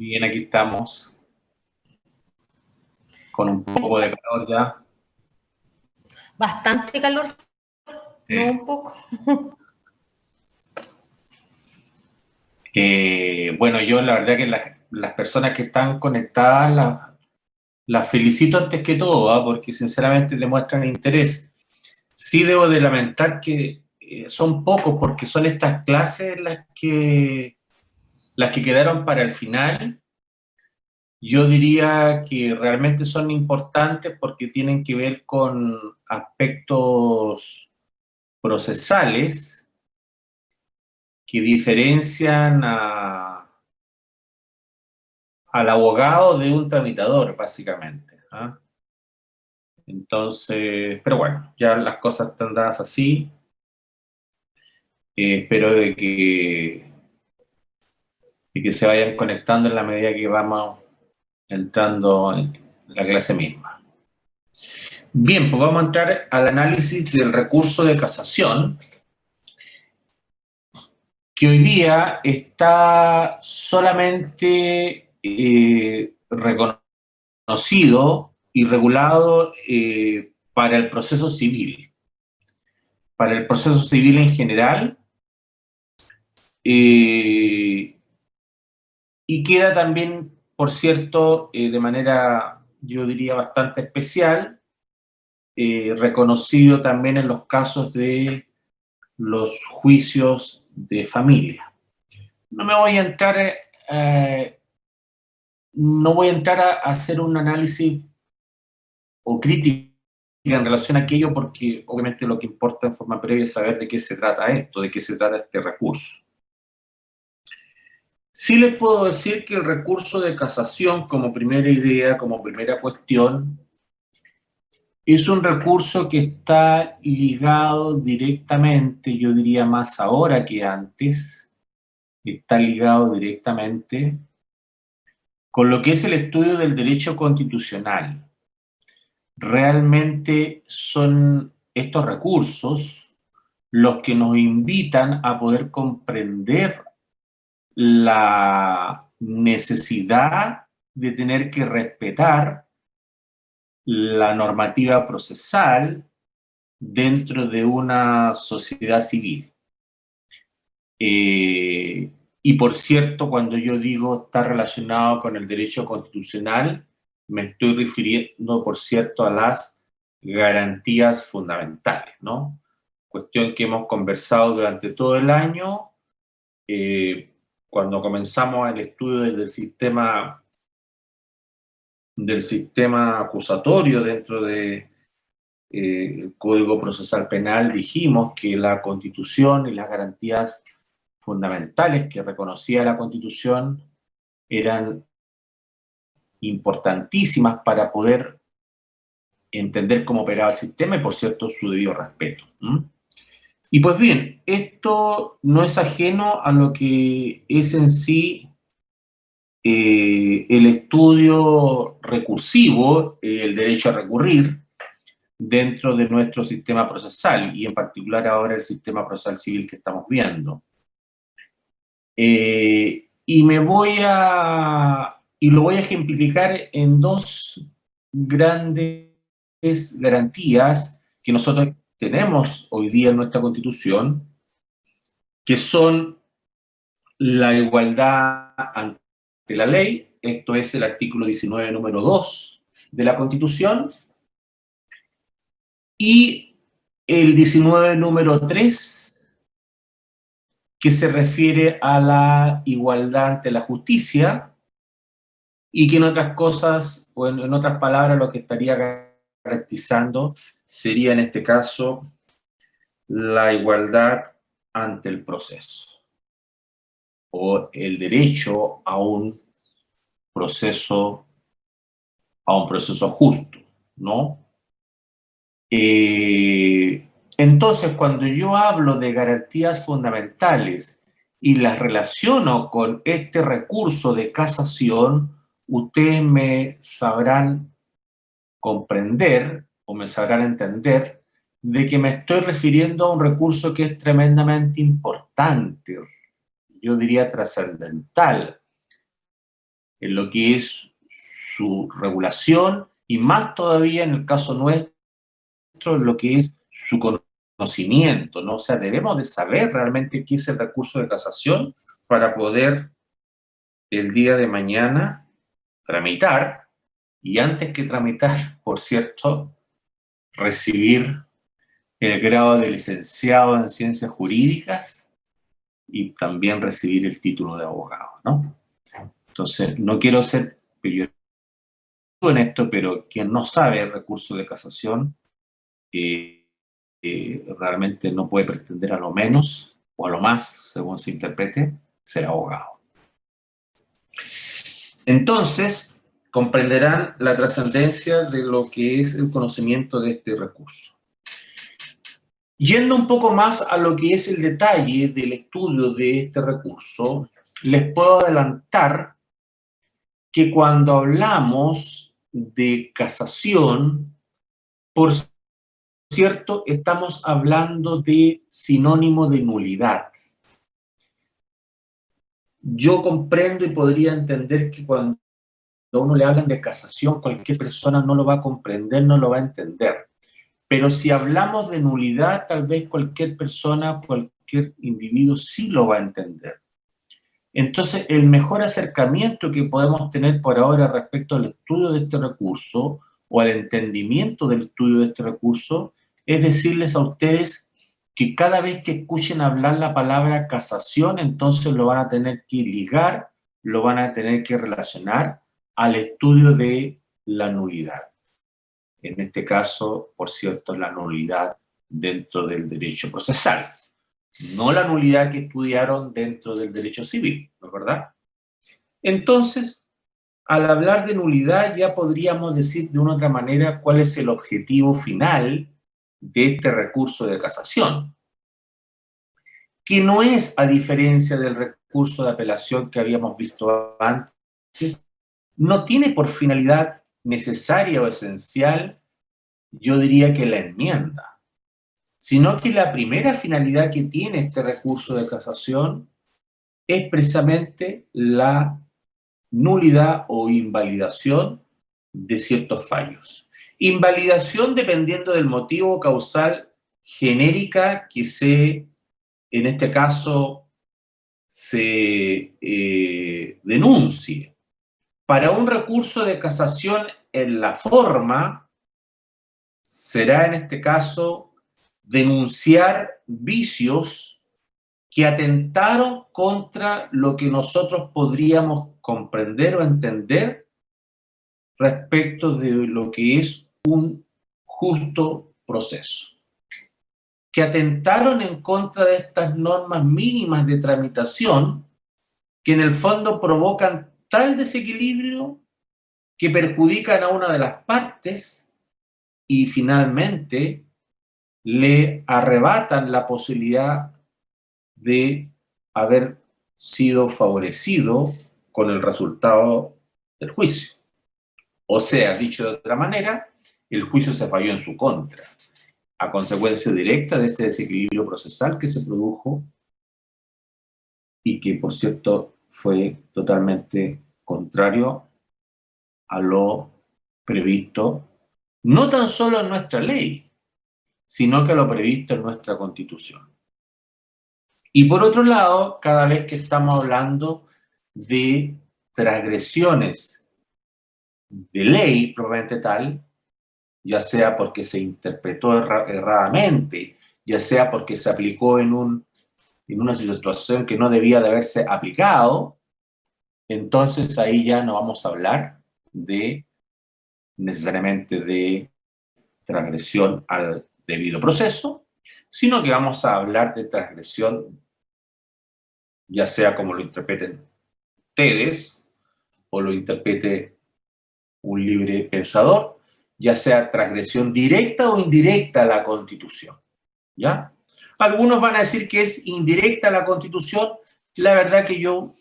Bien, aquí estamos con un poco de calor ya. Bastante calor, no un poco. Bueno, yo la verdad que las personas que están conectadas las felicito antes que todo, ¿ah? Porque sinceramente demuestran interés. Sí debo de lamentar que son pocos porque son estas clases las que quedaron para el final. Yo diría que realmente son importantes porque tienen que ver con aspectos procesales que diferencian al abogado de un tramitador, básicamente. ¿Ah? Entonces, pero bueno, ya las cosas están dadas así. Espero de que se vayan conectando en la medida que vamos entrando en la clase misma. Bien, pues vamos a entrar al análisis del recurso de casación, que hoy día está solamente reconocido y regulado para el proceso civil. Para el proceso civil en general, y queda también, por cierto, de manera, yo diría, bastante especial, reconocido también en los casos de los juicios de familia. No me voy a entrar, no voy a entrar a hacer un análisis o crítica en relación a aquello, porque obviamente lo que importa en forma previa es saber de qué se trata esto, de qué se trata este recurso. Sí les puedo decir que el recurso de casación, como primera idea, como primera cuestión, es un recurso que está ligado directamente, yo diría más ahora que antes, está ligado directamente con lo que es el estudio del derecho constitucional. Realmente son estos recursos los que nos invitan a poder comprender la necesidad de tener que respetar la normativa procesal dentro de una sociedad civil. Y por cierto, cuando yo digo está relacionado con el derecho constitucional, me estoy refiriendo, por cierto, a las garantías fundamentales, ¿no? Cuestión que hemos conversado durante todo el año, cuando comenzamos el estudio del sistema acusatorio dentro de el Código Procesal Penal, dijimos que la Constitución y las garantías fundamentales que reconocía la Constitución eran importantísimas para poder entender cómo operaba el sistema y, por cierto, su debido respeto. Y pues bien, esto no es ajeno a lo que es en sí el estudio recursivo, el derecho a recurrir dentro de nuestro sistema procesal y en particular ahora el sistema procesal civil que estamos viendo. Y lo voy a ejemplificar en dos grandes garantías que nosotros tenemos hoy día en nuestra Constitución, que son la igualdad ante la ley, esto es el artículo 19, número 2 de la Constitución, y el 19, número 3, que se refiere a la igualdad ante la justicia, y que en otras cosas, o en otras palabras, lo que estaría garantizando sería en este caso la igualdad ante el proceso, o el derecho proceso, a un proceso justo, ¿no? Entonces, cuando yo hablo de garantías fundamentales y las relaciono con este recurso de casación, ustedes me sabrán comprender o me sabrán entender de que me estoy refiriendo a un recurso que es tremendamente importante, yo diría trascendental, en lo que es su regulación y más todavía en el caso nuestro, en lo que es su conocimiento, ¿no? O sea, debemos de saber realmente qué es el recurso de casación para poder el día de mañana tramitar y antes que tramitar, por cierto, recibir el grado de licenciado en ciencias jurídicas y también recibir el título de abogado, ¿no? Entonces, no quiero ser peyorativo en esto, pero quien no sabe el recurso de casación realmente no puede pretender a lo menos o a lo más, según se interprete, ser abogado. Entonces, comprenderán la trascendencia de lo que es el conocimiento de este recurso. Yendo un poco más a lo que es el detalle del estudio de este recurso, les puedo adelantar que cuando hablamos de casación, por cierto, estamos hablando de sinónimo de nulidad. Yo comprendo y podría entender que cuando a uno le hablan de casación, cualquier persona no lo va a comprender, no lo va a entender. Pero si hablamos de nulidad, tal vez cualquier persona, cualquier individuo sí lo va a entender. Entonces, el mejor acercamiento que podemos tener por ahora respecto al estudio de este recurso o al entendimiento del estudio de este recurso es decirles a ustedes que cada vez que escuchen hablar la palabra casación, entonces lo van a tener que ligar, lo van a tener que relacionar al estudio de la nulidad. En este caso, por cierto, la nulidad dentro del derecho procesal. No la nulidad que estudiaron dentro del derecho civil, ¿no es verdad? Entonces, al hablar de nulidad ya podríamos decir de una otra manera cuál es el objetivo final de este recurso de casación, que no es, a diferencia del recurso de apelación que habíamos visto antes, no tiene por finalidad necesaria o esencial, yo diría que la enmienda, sino que la primera finalidad que tiene este recurso de casación es precisamente la nulidad o invalidación de ciertos fallos. Invalidación dependiendo del motivo causal genérica que en este caso, se denuncie. Para un recurso de casación en la forma, será en este caso denunciar vicios que atentaron contra lo que nosotros podríamos comprender o entender respecto de lo que es un justo proceso, que atentaron en contra de estas normas mínimas de tramitación que en el fondo provocan tal desequilibrio que perjudican a una de las partes y finalmente le arrebatan la posibilidad de haber sido favorecido con el resultado del juicio. O sea, dicho de otra manera, el juicio se falló en su contra, a consecuencia directa de este desequilibrio procesal que se produjo y que, por cierto, fue totalmente contrario a lo previsto, no tan solo en nuestra ley, sino que a lo previsto en nuestra Constitución. Y por otro lado, cada vez que estamos hablando de transgresiones de ley propiamente tal, ya sea porque se interpretó erradamente, ya sea porque se aplicó en una situación que no debía de haberse aplicado, entonces ahí ya no vamos a hablar necesariamente de transgresión al debido proceso, sino que vamos a hablar de transgresión, ya sea como lo interpreten ustedes o lo interprete un libre pensador, ya sea transgresión directa o indirecta a la Constitución, ¿ya? Algunos van a decir que es indirecta a la Constitución. La verdad que yo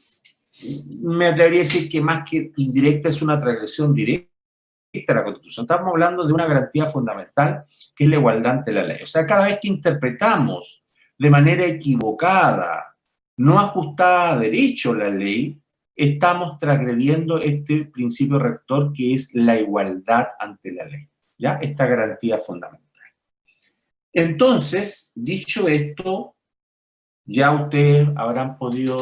me atrevería a decir que más que indirecta es una transgresión directa a la Constitución. Estamos hablando de una garantía fundamental que es la igualdad ante la ley. O sea, cada vez que interpretamos de manera equivocada, no ajustada a derecho la ley, estamos transgrediendo este principio rector que es la igualdad ante la ley, ¿ya? Esta garantía fundamental. Entonces, dicho esto, ya ustedes habrán podido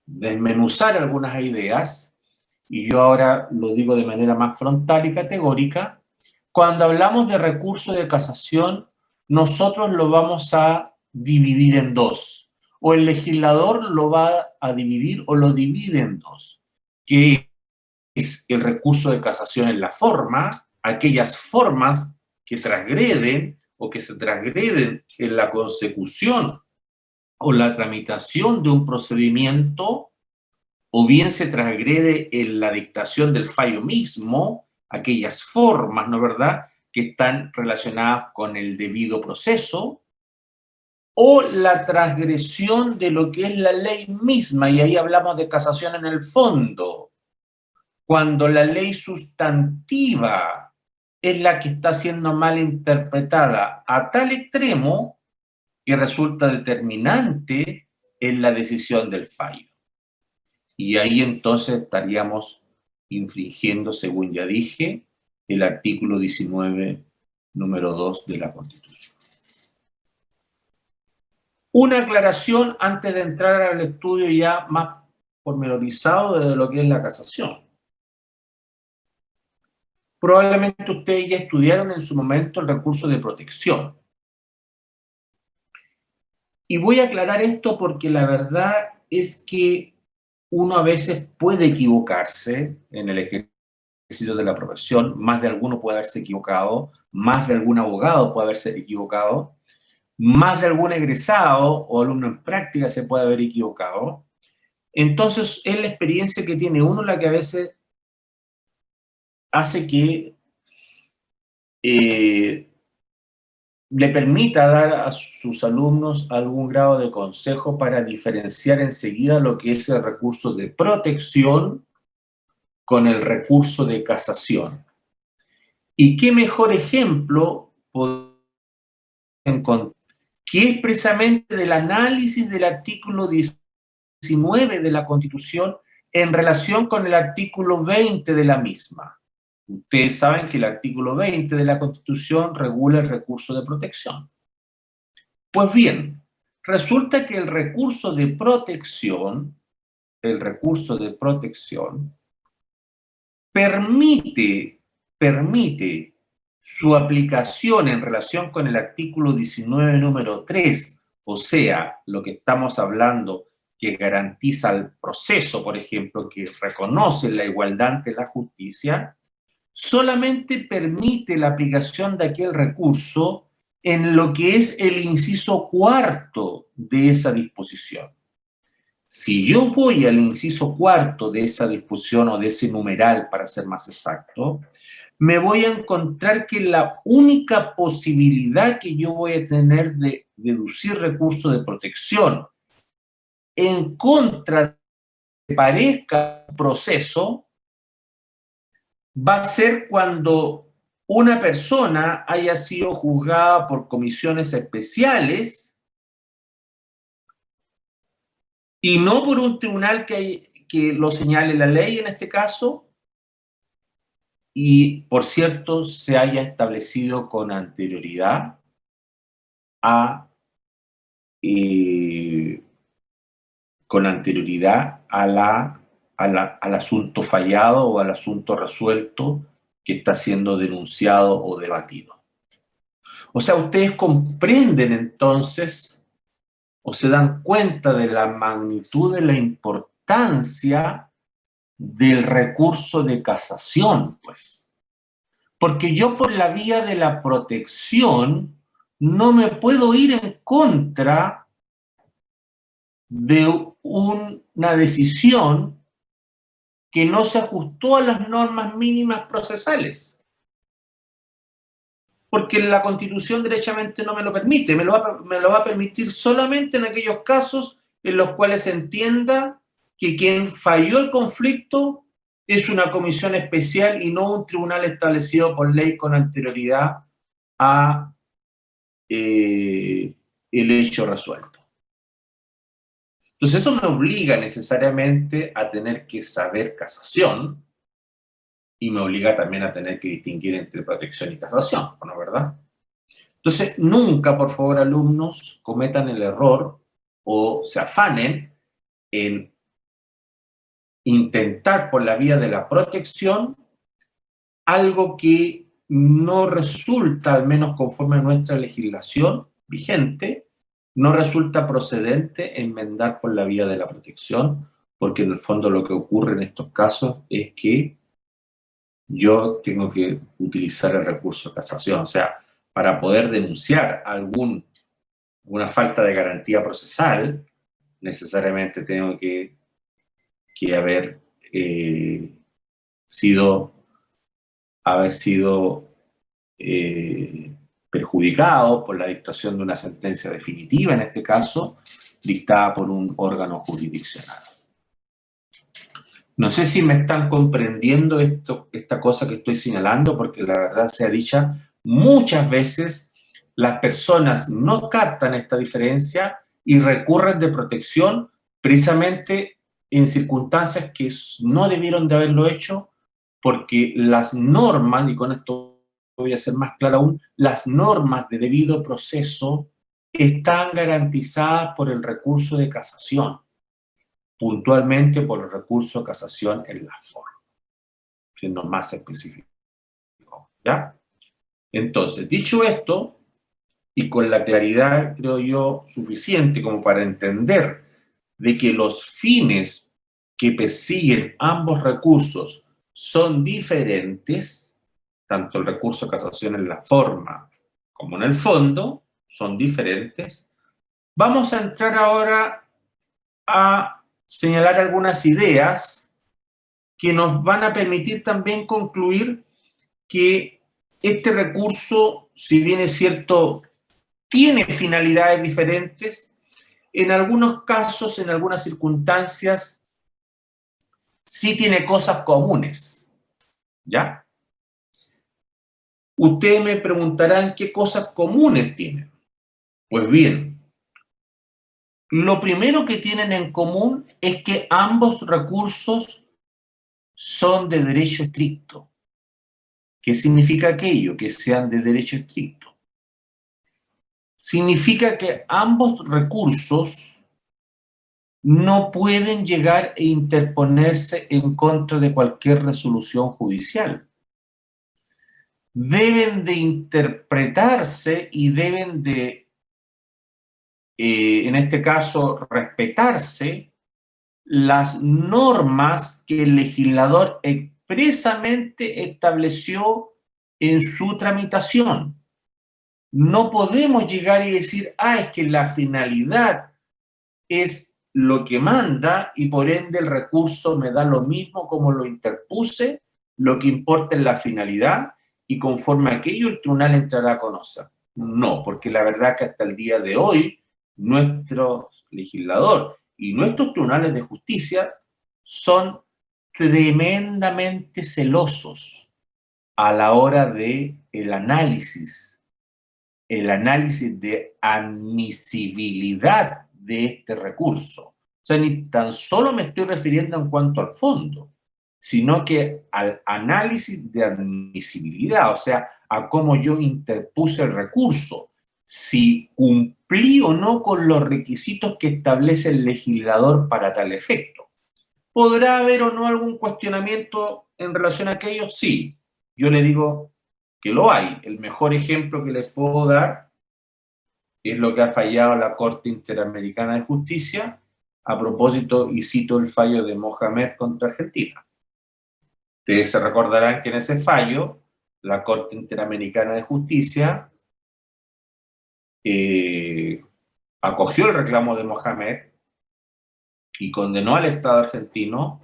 desmenuzar algunas ideas, y yo ahora lo digo de manera más frontal y categórica. Cuando hablamos de recurso de casación, nosotros lo vamos a dividir en dos, o el legislador lo va a dividir o lo divide en dos, que es el recurso de casación en la forma, aquellas formas que transgreden o que se transgreden en la consecución o la tramitación de un procedimiento, o bien se transgrede en la dictación del fallo mismo, aquellas formas, ¿no es verdad?, que están relacionadas con el debido proceso, o la transgresión de lo que es la ley misma, y ahí hablamos de casación en el fondo, cuando la ley sustantiva es la que está siendo mal interpretada a tal extremo que resulta determinante en la decisión del fallo. Y ahí entonces estaríamos infringiendo, según ya dije, el artículo 19, número 2 de la Constitución. Una aclaración antes de entrar al estudio ya más pormenorizado de lo que es la casación. Probablemente ustedes ya estudiaron en su momento el recurso de protección. Y voy a aclarar esto porque la verdad es que uno a veces puede equivocarse en el ejercicio de la profesión, más de alguno puede haberse equivocado, más de algún abogado puede haberse equivocado, más de algún egresado o alumno en práctica se puede haber equivocado. Entonces es la experiencia que tiene uno la que a veces hace que le permita dar a sus alumnos algún grado de consejo para diferenciar enseguida lo que es el recurso de protección con el recurso de casación. ¿Y qué mejor ejemplo podemos encontrar que es precisamente del análisis del artículo 19 de la Constitución en relación con el artículo 20 de la misma? Ustedes saben que el artículo 20 de la Constitución regula el recurso de protección. Pues bien, resulta que el recurso de protección permite su aplicación en relación con el artículo 19, número 3, o sea, lo que estamos hablando que garantiza el proceso, por ejemplo, que reconoce la igualdad ante la justicia, solamente permite la aplicación de aquel recurso en lo que es el inciso cuarto de esa disposición. Si yo voy al inciso cuarto de esa disposición o de ese numeral, para ser más exacto, me voy a encontrar que la única posibilidad que yo voy a tener de deducir recurso de protección en contra de que parezca un proceso va a ser cuando una persona haya sido juzgada por comisiones especiales y no por un tribunal que lo señale la ley en este caso, y por cierto se haya establecido con anterioridad al asunto fallado o al asunto resuelto que está siendo denunciado o debatido. O sea, ustedes comprenden entonces o se dan cuenta de la magnitud de la importancia del recurso de casación, pues. Porque yo por la vía de la protección no me puedo ir en contra de una decisión que no se ajustó a las normas mínimas procesales. Porque la Constitución derechamente no me lo permite, me lo va a permitir solamente en aquellos casos en los cuales se entienda que quien falló el conflicto es una comisión especial y no un tribunal establecido por ley con anterioridad a el hecho resuelto. Entonces eso me obliga necesariamente a tener que saber casación y me obliga también a tener que distinguir entre protección y casación, ¿no es verdad? Entonces, nunca, por favor, alumnos, cometan el error o se afanen en intentar por la vía de la protección algo que no resulta, al menos conforme a nuestra legislación vigente, no resulta procedente enmendar por la vía de la protección, porque en el fondo lo que ocurre en estos casos es que yo tengo que utilizar el recurso de casación. O sea, para poder denunciar alguna falta de garantía procesal, necesariamente tengo que haber sido eh, perjudicado por la dictación de una sentencia definitiva, en este caso, dictada por un órgano jurisdiccional. No sé si me están comprendiendo esta cosa que estoy señalando, porque la verdad sea dicha, muchas veces las personas no captan esta diferencia y recurren de protección precisamente en circunstancias que no debieron de haberlo hecho, porque las normas, y con esto voy a ser más claro aún, las normas de debido proceso están garantizadas por el recurso de casación, puntualmente por el recurso de casación en la forma, siendo más específico, ¿ya? Entonces, dicho esto, y con la claridad, creo yo, suficiente como para entender de que los fines que persiguen ambos recursos son diferentes, tanto el recurso de casación en la forma como en el fondo, son diferentes, vamos a entrar ahora a señalar algunas ideas que nos van a permitir también concluir que este recurso, si bien es cierto, tiene finalidades diferentes, en algunos casos, en algunas circunstancias, sí tiene cosas comunes, ¿ya? Ustedes me preguntarán qué cosas comunes tienen. Pues bien, lo primero que tienen en común es que ambos recursos son de derecho estricto. ¿Qué significa aquello? Que sean de derecho estricto. Significa que ambos recursos no pueden llegar e interponerse en contra de cualquier resolución judicial. Deben de interpretarse y deben de, en este caso, respetarse las normas que el legislador expresamente estableció en su tramitación. No podemos llegar y decir, es que la finalidad es lo que manda y por ende el recurso me da lo mismo como lo interpuse, lo que importa es la finalidad y conforme a aquello el tribunal entrará a conocer. No, porque la verdad que hasta el día de hoy nuestro legislador y nuestros tribunales de justicia son tremendamente celosos a la hora de el análisis de admisibilidad de este recurso. O sea, ni tan solo me estoy refiriendo en cuanto al fondo, sino que al análisis de admisibilidad, o sea, a cómo yo interpuse el recurso, si cumplí o no con los requisitos que establece el legislador para tal efecto. ¿Podrá haber o no algún cuestionamiento en relación a aquello? Sí, yo le digo que lo hay. El mejor ejemplo que les puedo dar es lo que ha fallado la Corte Interamericana de Justicia, a propósito, y cito el fallo de Mohamed contra Argentina. Ustedes se recordarán que en ese fallo, la Corte Interamericana de Justicia acogió el reclamo de Mohamed y condenó al Estado argentino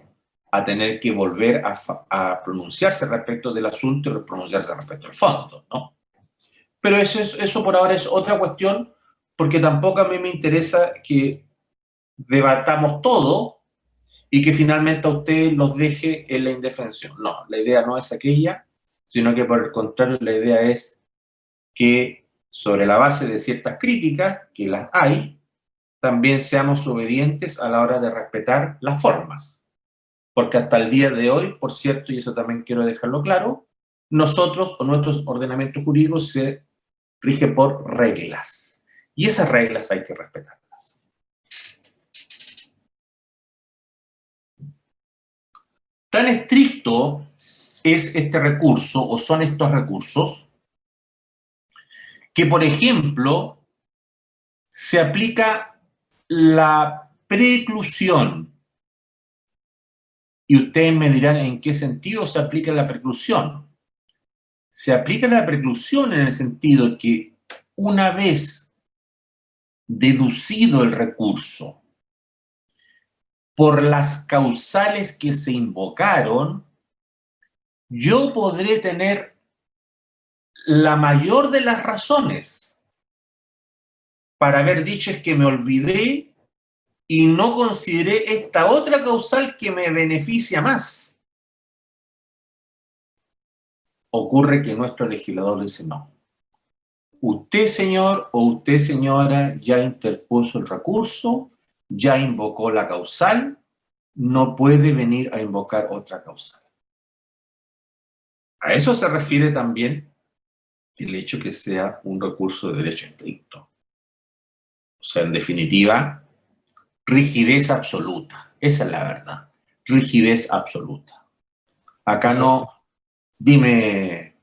a tener que volver a pronunciarse respecto del asunto y pronunciarse respecto al fondo, ¿no? Pero eso por ahora es otra cuestión, porque tampoco a mí me interesa que debatamos todo y que finalmente a usted los deje en la indefensión. No, la idea no es aquella, sino que por el contrario la idea es que sobre la base de ciertas críticas, que las hay, también seamos obedientes a la hora de respetar las formas. Porque hasta el día de hoy, por cierto, y eso también quiero dejarlo claro, nosotros o nuestros ordenamientos jurídicos se rigen por reglas. Y esas reglas hay que respetarlas. Tan estricto es este recurso, o son estos recursos, que, por ejemplo, se aplica la preclusión. Y ustedes me dirán en qué sentido se aplica la preclusión. Se aplica la preclusión en el sentido que una vez deducido el recurso por las causales que se invocaron, yo podré tener la mayor de las razones para haber dicho es que me olvidé y no consideré esta otra causal que me beneficia más. Ocurre que nuestro legislador dice no. Usted, señor, o usted, señora, ya interpuso el recurso, ya invocó la causal, no puede venir a invocar otra causal. A eso se refiere también el hecho que sea un recurso de derecho estricto. O sea, en definitiva, rigidez absoluta. Esa es la verdad. Rigidez absoluta. Acá no... Dime,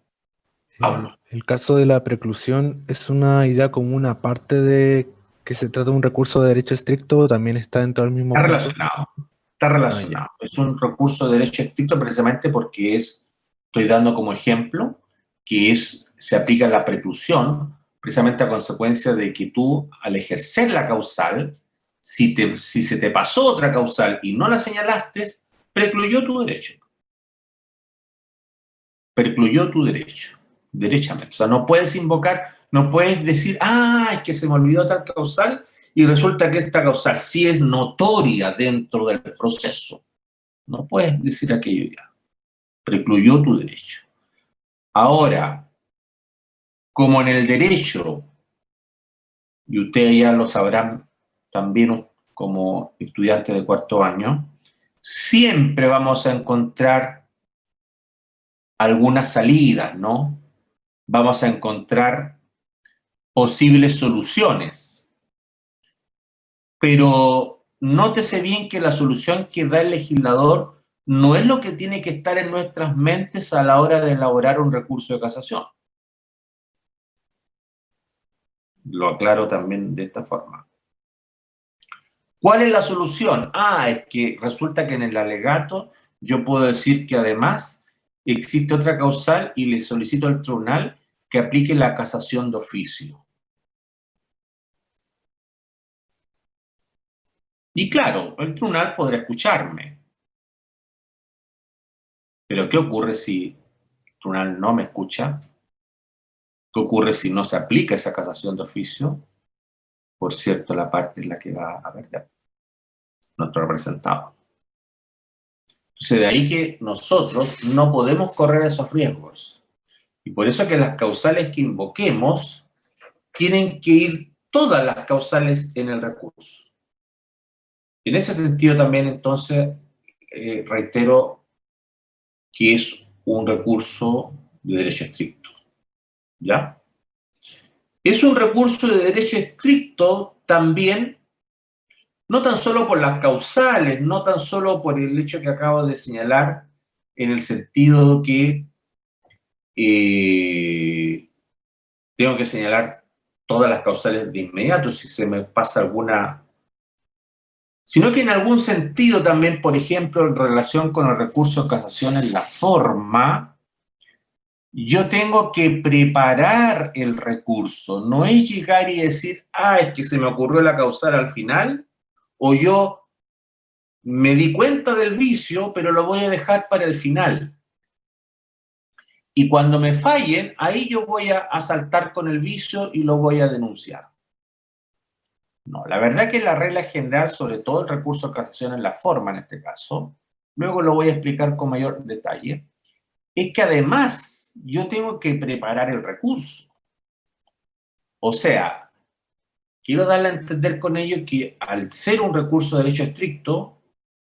Pablo. El caso de la preclusión es una idea común, aparte de que se trata de un recurso de derecho estricto, también está dentro del mismo Está punto. relacionado. Está relacionado. Es un recurso de derecho estricto precisamente porque estoy dando como ejemplo, que se aplica la preclusión precisamente a consecuencia de que tú, al ejercer la causal, si se te pasó otra causal y no la señalaste, precluyó tu derecho. Precluyó tu derecho, derechamente. O sea, no puedes invocar, no puedes decir, es que se me olvidó tal causal, y resulta que esta causal sí es notoria dentro del proceso. No puedes decir aquello ya. Precluyó tu derecho. Ahora, como en el derecho, y ustedes ya lo sabrán también como estudiantes de cuarto año, siempre vamos a encontrar algunas salidas, ¿no? Vamos a encontrar posibles soluciones. Pero nótese bien que la solución que da el legislador no es lo que tiene que estar en nuestras mentes a la hora de elaborar un recurso de casación. Lo aclaro también de esta forma. ¿Cuál es la solución? Es que resulta que en el alegato yo puedo decir que además existe otra causal y le solicito al tribunal que aplique la casación de oficio. Y claro, el tribunal podrá escucharme. Pero ¿qué ocurre si el tribunal no me escucha? ¿Qué ocurre si no se aplica esa casación de oficio? Por cierto, la parte en la que va a perder nuestro representado. Entonces, de ahí que nosotros no podemos correr esos riesgos. Y por eso que las causales que invoquemos tienen que ir todas las causales en el recurso. En ese sentido también, entonces, reitero que es un recurso de derecho estricto. ¿Ya? Es un recurso de derecho estricto también, no tan solo por las causales, no tan solo por el hecho que acabo de señalar, en el sentido que tengo que señalar todas las causales de inmediato si se me pasa alguna, sino que en algún sentido también, por ejemplo, en relación con el recurso de casación en la forma, yo tengo que preparar el recurso, no es llegar y decir, es que se me ocurrió la causal al final, o yo me di cuenta del vicio, pero lo voy a dejar para el final. Y cuando me fallen, ahí yo voy a saltar con el vicio y lo voy a denunciar. No, la verdad que la regla general, sobre todo el recurso de casación en la forma en este caso, luego lo voy a explicar con mayor detalle, es que además yo tengo que preparar el recurso. O sea, quiero darle a entender con ello que al ser un recurso de derecho estricto,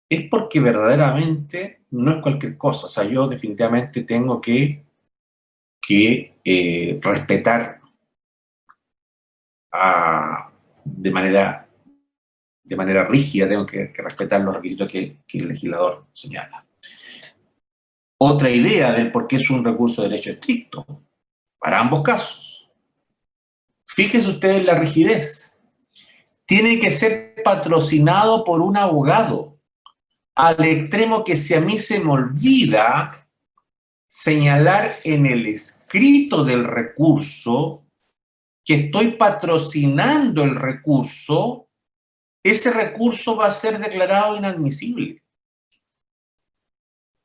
es porque verdaderamente no es cualquier cosa. O sea, yo definitivamente tengo que respetar de manera rígida, tengo que respetar los requisitos que el legislador señala. Otra idea del por qué es un recurso de derecho estricto, para ambos casos. Fíjense ustedes la rigidez. Tiene que ser patrocinado por un abogado, al extremo que si a mí se me olvida señalar en el escrito del recurso que estoy patrocinando el recurso, ese recurso va a ser declarado inadmisible.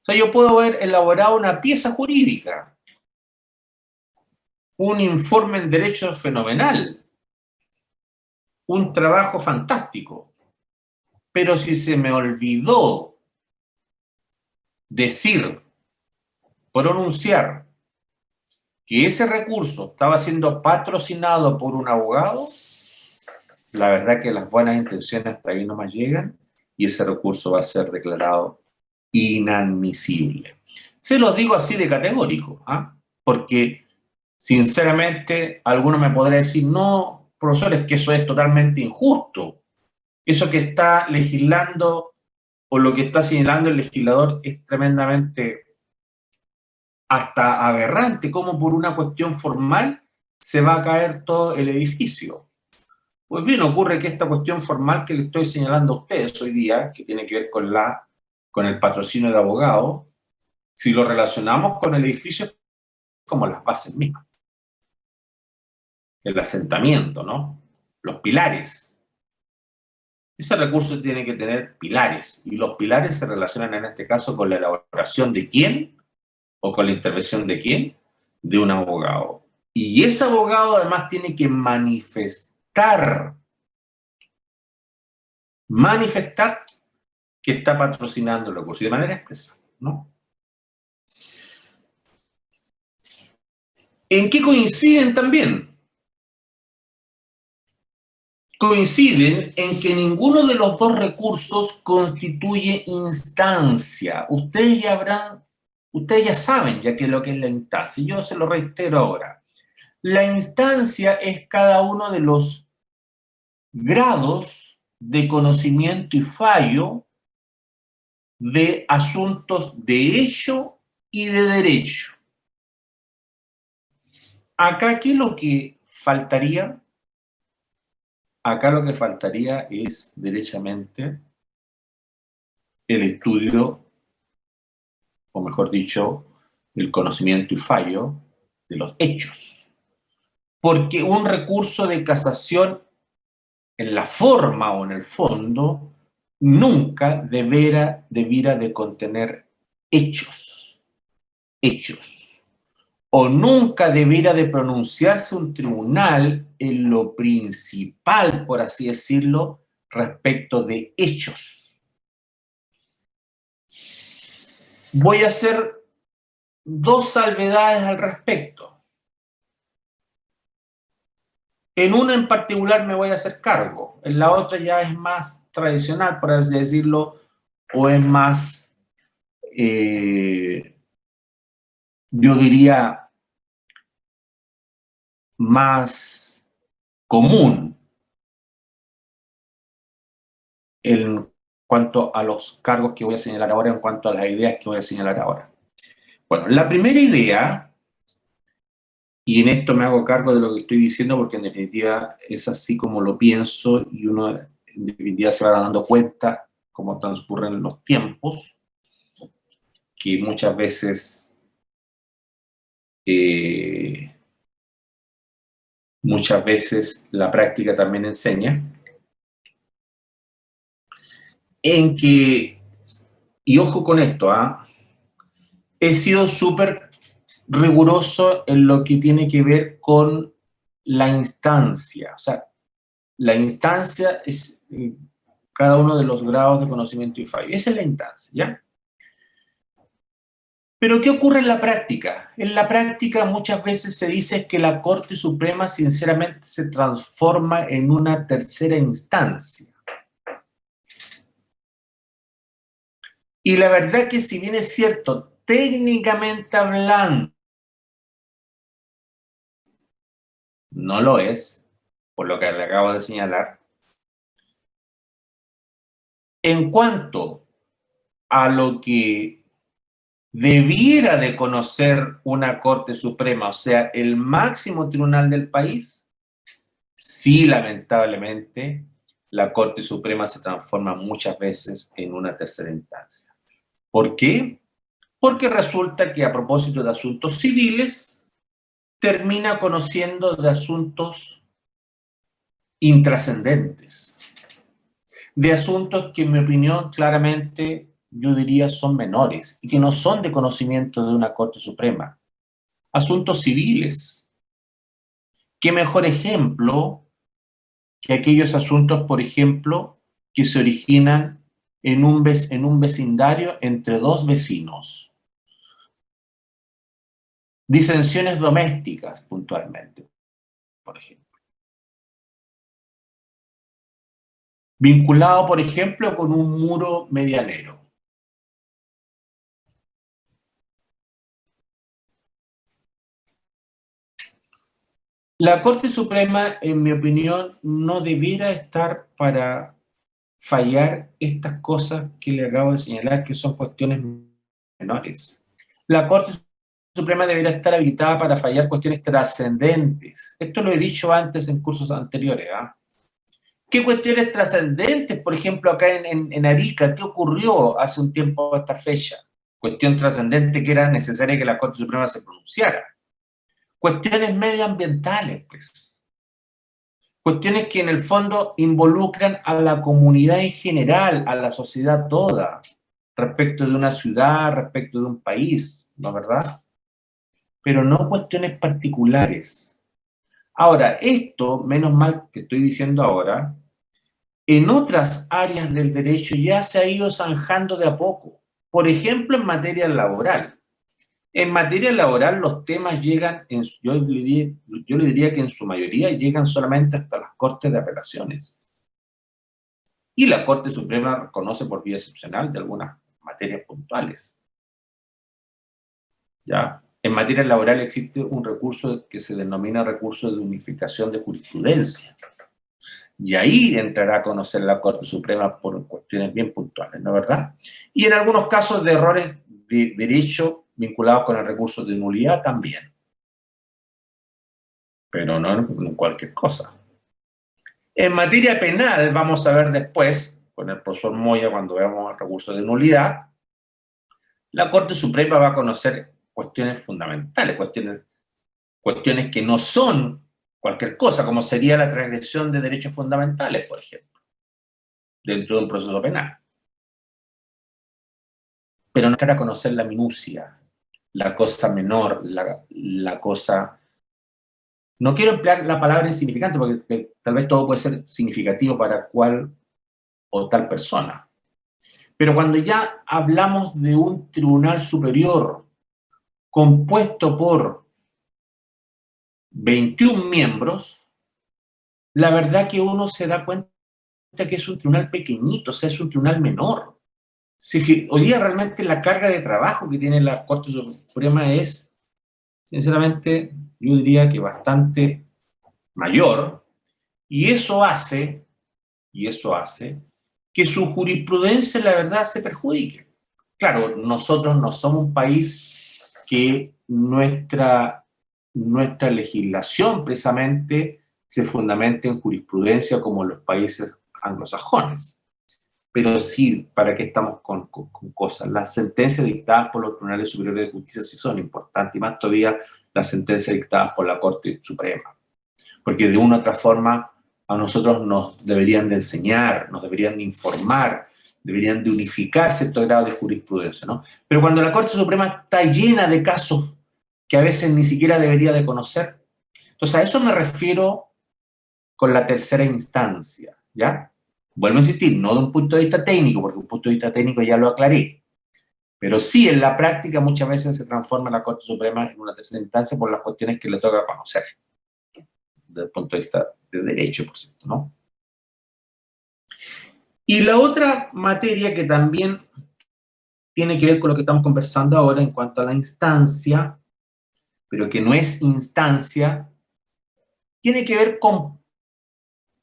O sea, yo puedo haber elaborado una pieza jurídica, un informe en derecho fenomenal, un trabajo fantástico, pero si se me olvidó decir, pronunciar, que ese recurso estaba siendo patrocinado por un abogado, la verdad que las buenas intenciones hasta ahí no más llegan y ese recurso va a ser declarado inadmisible. Se los digo así de categórico, porque sinceramente alguno me podrá decir, no, profesor, es que eso es totalmente injusto. Eso que está legislando o lo que está señalando el legislador es tremendamente hasta aberrante, como por una cuestión formal se va a caer todo el edificio. Pues bien, ocurre que esta cuestión formal que le estoy señalando a ustedes hoy día, que tiene que ver con el patrocinio de abogados, si lo relacionamos con el edificio, es como las bases mismas. El asentamiento, ¿no? Los pilares. Ese recurso tiene que tener pilares, y los pilares se relacionan en este caso con la elaboración de quién, o con la intervención de quién, de un abogado. Y ese abogado además tiene que manifestar que está patrocinando el recurso, y de manera expresa, ¿no? ¿En qué coinciden también? Coinciden en que ninguno de los dos recursos constituye instancia. Ustedes ya saben ya que lo que es la instancia, yo se lo reitero ahora. La instancia es cada uno de los grados de conocimiento y fallo de asuntos de hecho y de derecho. Acá, ¿qué es lo que faltaría? Acá lo que faltaría es, derechamente, el estudio, o mejor dicho, el conocimiento y fallo de los hechos. Porque un recurso de casación, en la forma o en el fondo, nunca debiera de contener hechos. O nunca debiera de pronunciarse un tribunal en lo principal, por así decirlo, respecto de hechos. Voy a hacer dos salvedades al respecto. En una en particular me voy a hacer cargo, en la otra ya es más tradicional, por así decirlo, o es más, yo diría, más común en cuanto a los cargos que voy a señalar ahora, en cuanto a las ideas que voy a señalar ahora. Bueno, la primera idea, y en esto me hago cargo de lo que estoy diciendo porque en definitiva es así como lo pienso y uno en definitiva se va dando cuenta cómo transcurren los tiempos, que muchas veces la práctica también enseña, en que, y ojo con esto, he sido súper riguroso en lo que tiene que ver con la instancia. O sea, la instancia es cada uno de los grados de conocimiento y fallo. Esa es la instancia, ¿ya? Pero ¿qué ocurre en la práctica? En la práctica muchas veces se dice que la Corte Suprema sinceramente se transforma en una tercera instancia. Y la verdad que si bien es cierto, técnicamente hablando, no lo es, por lo que le acabo de señalar, en cuanto a lo que debiera de conocer una Corte Suprema, o sea, el máximo tribunal del país, sí, lamentablemente, la Corte Suprema se transforma muchas veces en una tercera instancia. ¿Por qué? Porque resulta que a propósito de asuntos civiles, termina conociendo de asuntos intrascendentes, de asuntos que en mi opinión claramente yo diría son menores y que no son de conocimiento de una Corte Suprema. Asuntos civiles. ¿Qué mejor ejemplo que aquellos asuntos, por ejemplo, que se originan en un vecindario entre dos vecinos? Disensiones domésticas, puntualmente, por ejemplo. Vinculado, por ejemplo, con un muro medianero. La Corte Suprema, en mi opinión, no debiera estar para fallar estas cosas que le acabo de señalar, que son cuestiones menores. La Corte Suprema debería estar habilitada para fallar cuestiones trascendentes. Esto lo he dicho antes en cursos anteriores. ¿Qué cuestiones trascendentes? Por ejemplo, acá en Arica, ¿qué ocurrió hace un tiempo a esta fecha? Cuestión trascendente que era necesaria que la Corte Suprema se pronunciara. Cuestiones medioambientales, pues. Cuestiones que en el fondo involucran a la comunidad en general, a la sociedad toda, respecto de una ciudad, respecto de un país, ¿no es verdad? Pero no cuestiones particulares. Ahora, esto, menos mal que estoy diciendo ahora, en otras áreas del derecho ya se ha ido zanjando de a poco. Por ejemplo, en materia laboral. En materia laboral los temas llegan, yo le diría que en su mayoría llegan solamente hasta las Cortes de Apelaciones. Y la Corte Suprema reconoce por vía excepcional de algunas materias puntuales. ¿Ya? En materia laboral existe un recurso que se denomina recurso de unificación de jurisprudencia. Y ahí entrará a conocer la Corte Suprema por cuestiones bien puntuales, ¿no es verdad? Y en algunos casos de errores de derecho vinculados con el recurso de nulidad también. Pero no en cualquier cosa. En materia penal, vamos a ver después, con el profesor Moya, cuando veamos el recurso de nulidad, la Corte Suprema va a conocer cuestiones fundamentales, cuestiones que no son cualquier cosa, como sería la transgresión de derechos fundamentales, por ejemplo, dentro de un proceso penal. Pero no para conocer la minucia, la cosa menor, la cosa... No quiero emplear la palabra insignificante, porque tal vez todo puede ser significativo para cual o tal persona. Pero cuando ya hablamos de un tribunal superior compuesto por 21 miembros, la verdad que uno se da cuenta que es un tribunal pequeñito, o sea, es un tribunal menor. Si hoy día realmente la carga de trabajo que tiene la Corte Suprema es, sinceramente, yo diría que bastante mayor, y eso hace que su jurisprudencia, la verdad, se perjudique. Claro, nosotros no somos un país que nuestra legislación precisamente se fundamente en jurisprudencia como los países anglosajones. Pero sí, ¿para qué estamos con cosas? Las sentencias dictadas por los tribunales superiores de justicia sí son importantes, y más todavía las sentencias dictadas por la Corte Suprema. Porque de una u otra forma a nosotros nos deberían de enseñar, nos deberían de informar, deberían de unificar cierto grado de jurisprudencia, ¿no? Pero cuando la Corte Suprema está llena de casos que a veces ni siquiera debería de conocer, entonces a eso me refiero con la tercera instancia, ¿ya? Vuelvo a insistir, no de un punto de vista técnico, porque un punto de vista técnico ya lo aclaré, Pero sí, en la práctica muchas veces se transforma la Corte Suprema en una tercera instancia por las cuestiones que le toca conocer, desde el punto de vista de derecho, por cierto, ¿no? Y la otra materia que también tiene que ver con lo que estamos conversando ahora en cuanto a la instancia, pero que no es instancia, tiene que ver con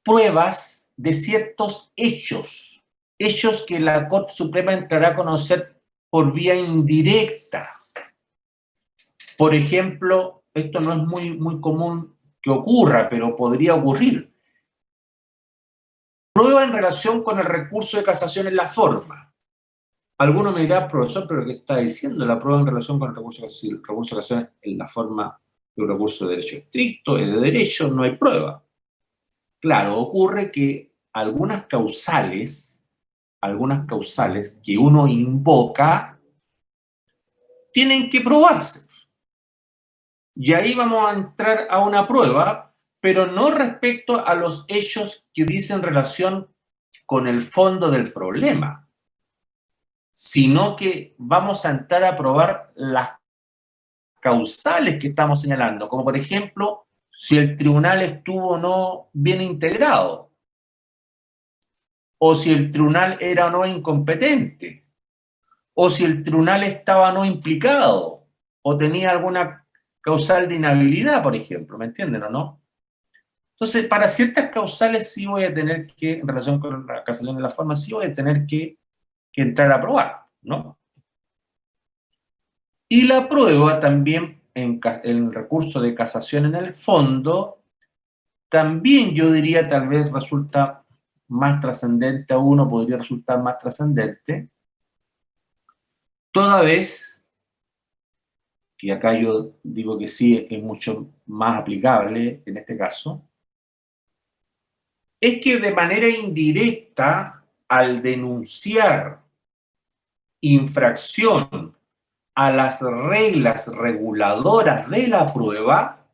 pruebas de ciertos hechos, hechos que la Corte Suprema entrará a conocer por vía indirecta. Por ejemplo, esto no es muy común que ocurra, pero podría ocurrir. Prueba en relación con el recurso de casación en la forma. Alguno me dirá, profesor, pero ¿qué está diciendo? La prueba en relación con el recurso de casación en la forma de un recurso de derecho estricto, es de derecho, no hay prueba. Claro, ocurre que algunas causales que uno invoca tienen que probarse. Y ahí vamos a entrar a una prueba, pero no respecto a los hechos que dicen relación con el fondo del problema, sino que vamos a entrar a probar las causales que estamos señalando, como por ejemplo, si el tribunal estuvo o no bien integrado, o si el tribunal era o no incompetente, o si el tribunal estaba o no implicado, o tenía alguna causal de inhabilidad, por ejemplo, ¿me entienden o no? Entonces, para ciertas causales sí voy a tener que, en relación con la casación de la forma, sí voy a tener que entrar a probar, ¿no? Y la prueba también en el recurso de casación en el fondo, también yo diría tal vez resulta más trascendente a uno, podría resultar más trascendente, toda vez, y acá yo digo que sí, es mucho más aplicable en este caso, es que de manera indirecta, al denunciar infracción a las reglas reguladoras de la prueba,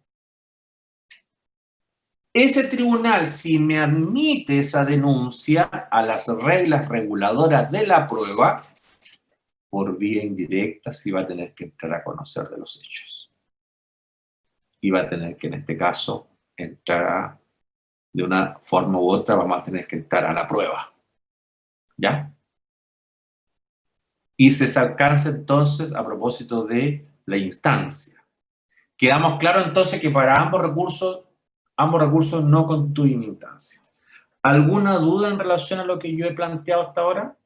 ese tribunal, si me admite esa denuncia a las reglas reguladoras de la prueba, por vía indirecta sí va a tener que entrar a conocer de los hechos. Y va a tener que, en este caso, entrar de una forma u otra, vamos a tener que entrar a la prueba. ¿Ya? Y se alcanza entonces a propósito de la instancia. Quedamos claros entonces que para ambos recursos no constituyen instancia. ¿Alguna duda en relación a lo que yo he planteado hasta ahora?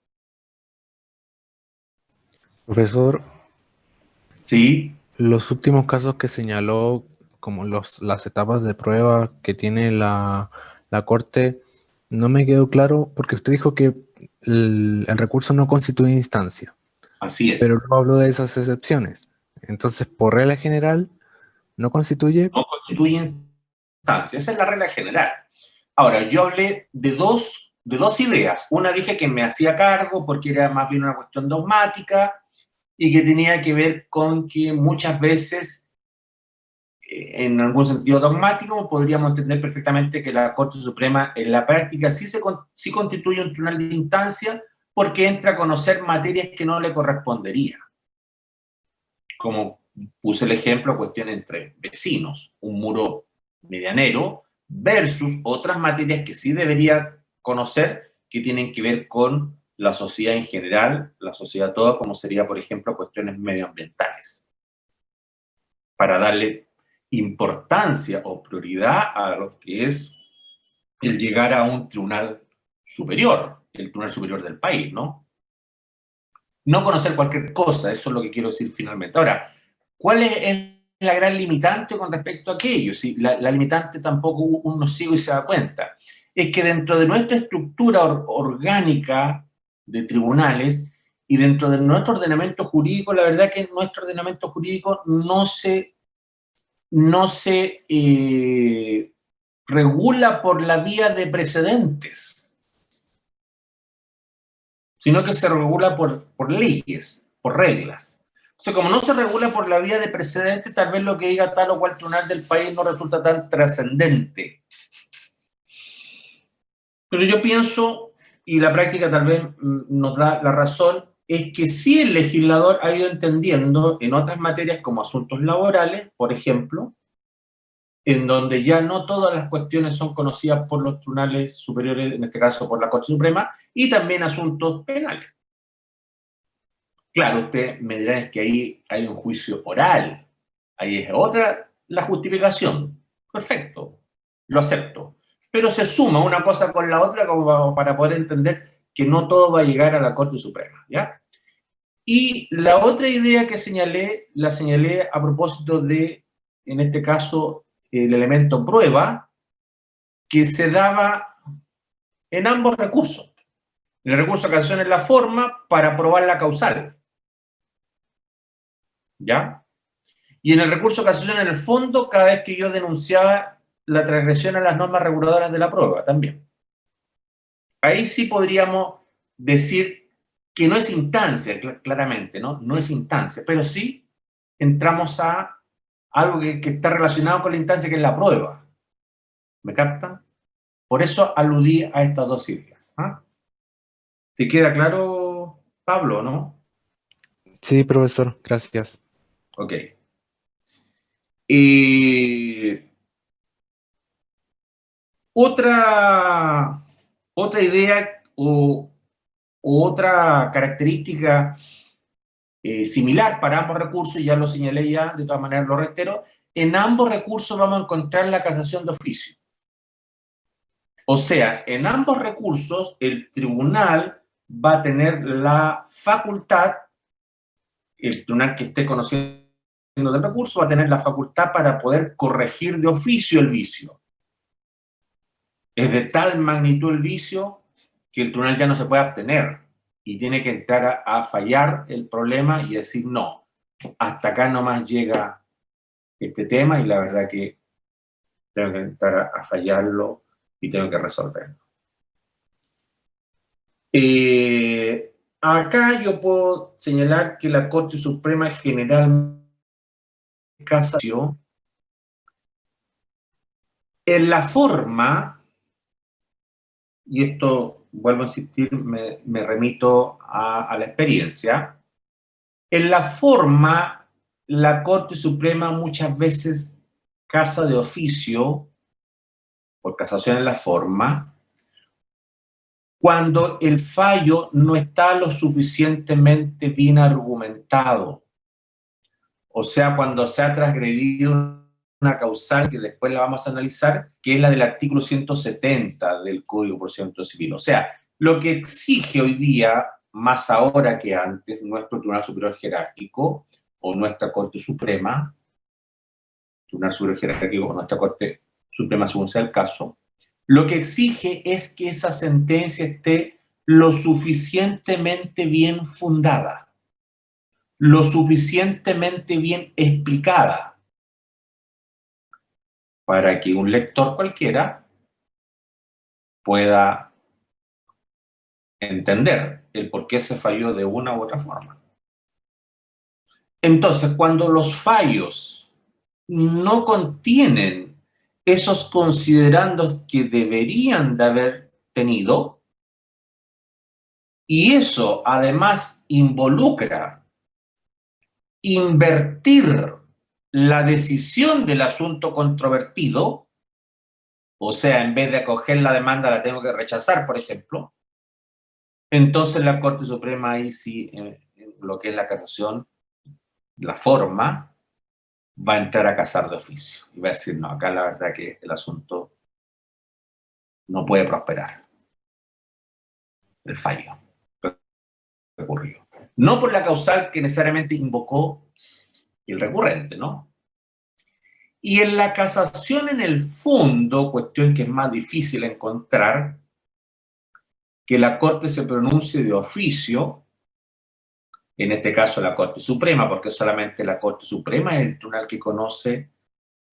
Profesor, Sí. los últimos casos que señaló, como las etapas de prueba que tiene la Corte, no me quedó claro porque usted dijo que el recurso no constituye instancia, Así es. pero luego habló de esas excepciones. Entonces, por regla general, no constituye. No constituye instancia. Esa es la regla general. Ahora, yo hablé de dos ideas. Una dije que me hacía cargo porque era más bien una cuestión dogmática y que tenía que ver con que muchas veces, en algún sentido dogmático, podríamos entender perfectamente que la Corte Suprema en la práctica sí constituye un tribunal de instancia porque entra a conocer materias que no le correspondería. Como puse el ejemplo, cuestión entre vecinos, un muro medianero versus otras materias que sí debería conocer que tienen que ver con la sociedad en general, la sociedad toda, como sería, por ejemplo, cuestiones medioambientales. Para darle importancia o prioridad a lo que es el llegar a un tribunal superior, el tribunal superior del país, ¿no? No conocer cualquier cosa, eso es lo que quiero decir finalmente. Ahora, ¿cuál es la gran limitante con respecto a aquello? Si la limitante tampoco uno sigue y se da cuenta. Es que dentro de nuestra estructura orgánica de tribunales y dentro de nuestro ordenamiento jurídico, la verdad que nuestro ordenamiento jurídico no se regula por la vía de precedentes, sino que se regula por leyes, por reglas. O sea, como no se regula por la vía de precedente, tal vez lo que diga tal o cual tribunal del país no resulta tan trascendente. Pero yo pienso, y la práctica tal vez nos da la razón, es que sí el legislador ha ido entendiendo en otras materias como asuntos laborales, por ejemplo, en donde ya no todas las cuestiones son conocidas por los tribunales superiores, en este caso por la Corte Suprema, y también asuntos penales. Claro, usted me dirá es que ahí hay un juicio oral, ahí es otra la justificación. Perfecto, lo acepto. Pero se suma una cosa con la otra como para poder entender que no todo va a llegar a la Corte Suprema, ¿ya? Y la otra idea que señalé, la señalé a propósito de, en este caso, el elemento prueba, que se daba en ambos recursos. En el recurso de casación es la forma para probar la causal, ¿ya? Y en el recurso de casación, en el fondo, cada vez que yo denunciaba la transgresión a las normas reguladoras de la prueba, también. Ahí sí podríamos decir que no es instancia, claramente, ¿no? No es instancia, pero sí entramos a algo que está relacionado con la instancia, que es la prueba. ¿Me captan? Por eso aludí a estas dos siglas. ¿Ah? ¿Te queda claro, Pablo, no? Sí, profesor, gracias. Ok. Otra idea o otra característica similar para ambos recursos, ya lo señalé ya, de todas maneras lo reitero, en ambos recursos vamos a encontrar la casación de oficio. O sea, en ambos recursos el tribunal va a tener la facultad, el tribunal que esté conociendo del recurso va a tener la facultad para poder corregir de oficio el vicio. Es de tal magnitud el vicio que el tribunal ya no se puede abstener y tiene que entrar a fallar el problema y decir no, hasta acá nomás llega este tema y la verdad que tengo que entrar a fallarlo y tengo que resolverlo. Acá yo puedo señalar que la Corte Suprema General de Casación, en la forma, y esto vuelvo a insistir, me remito a la experiencia, en la forma la Corte Suprema muchas veces casa de oficio, por casación en la forma, cuando el fallo no está lo suficientemente bien argumentado. O sea, cuando se ha transgredido una causal que después la vamos a analizar, que es la del artículo 170 del Código de Procedimiento Civil. O sea, lo que exige hoy día, más ahora que antes, nuestro Tribunal Superior Jerárquico o nuestra Corte Suprema, Tribunal Superior Jerárquico o nuestra Corte Suprema según sea el caso, lo que exige es que esa sentencia esté lo suficientemente bien fundada, lo suficientemente bien explicada, para que un lector cualquiera pueda entender el por qué se falló de una u otra forma. Entonces, cuando los fallos no contienen esos considerandos que deberían de haber tenido, y eso además involucra invertir la decisión del asunto controvertido, o sea, en vez de acoger la demanda la tengo que rechazar, por ejemplo, entonces la Corte Suprema ahí sí, en lo que es la casación, la forma, va a entrar a casar de oficio. Y va a decir, no, acá la verdad que el asunto no puede prosperar. El fallo recurrido. No por la causal que necesariamente invocó el recurrente, ¿no? Y en la casación, en el fondo, cuestión que es más difícil encontrar, que la Corte se pronuncie de oficio, en este caso la Corte Suprema, porque solamente la Corte Suprema es el tribunal que conoce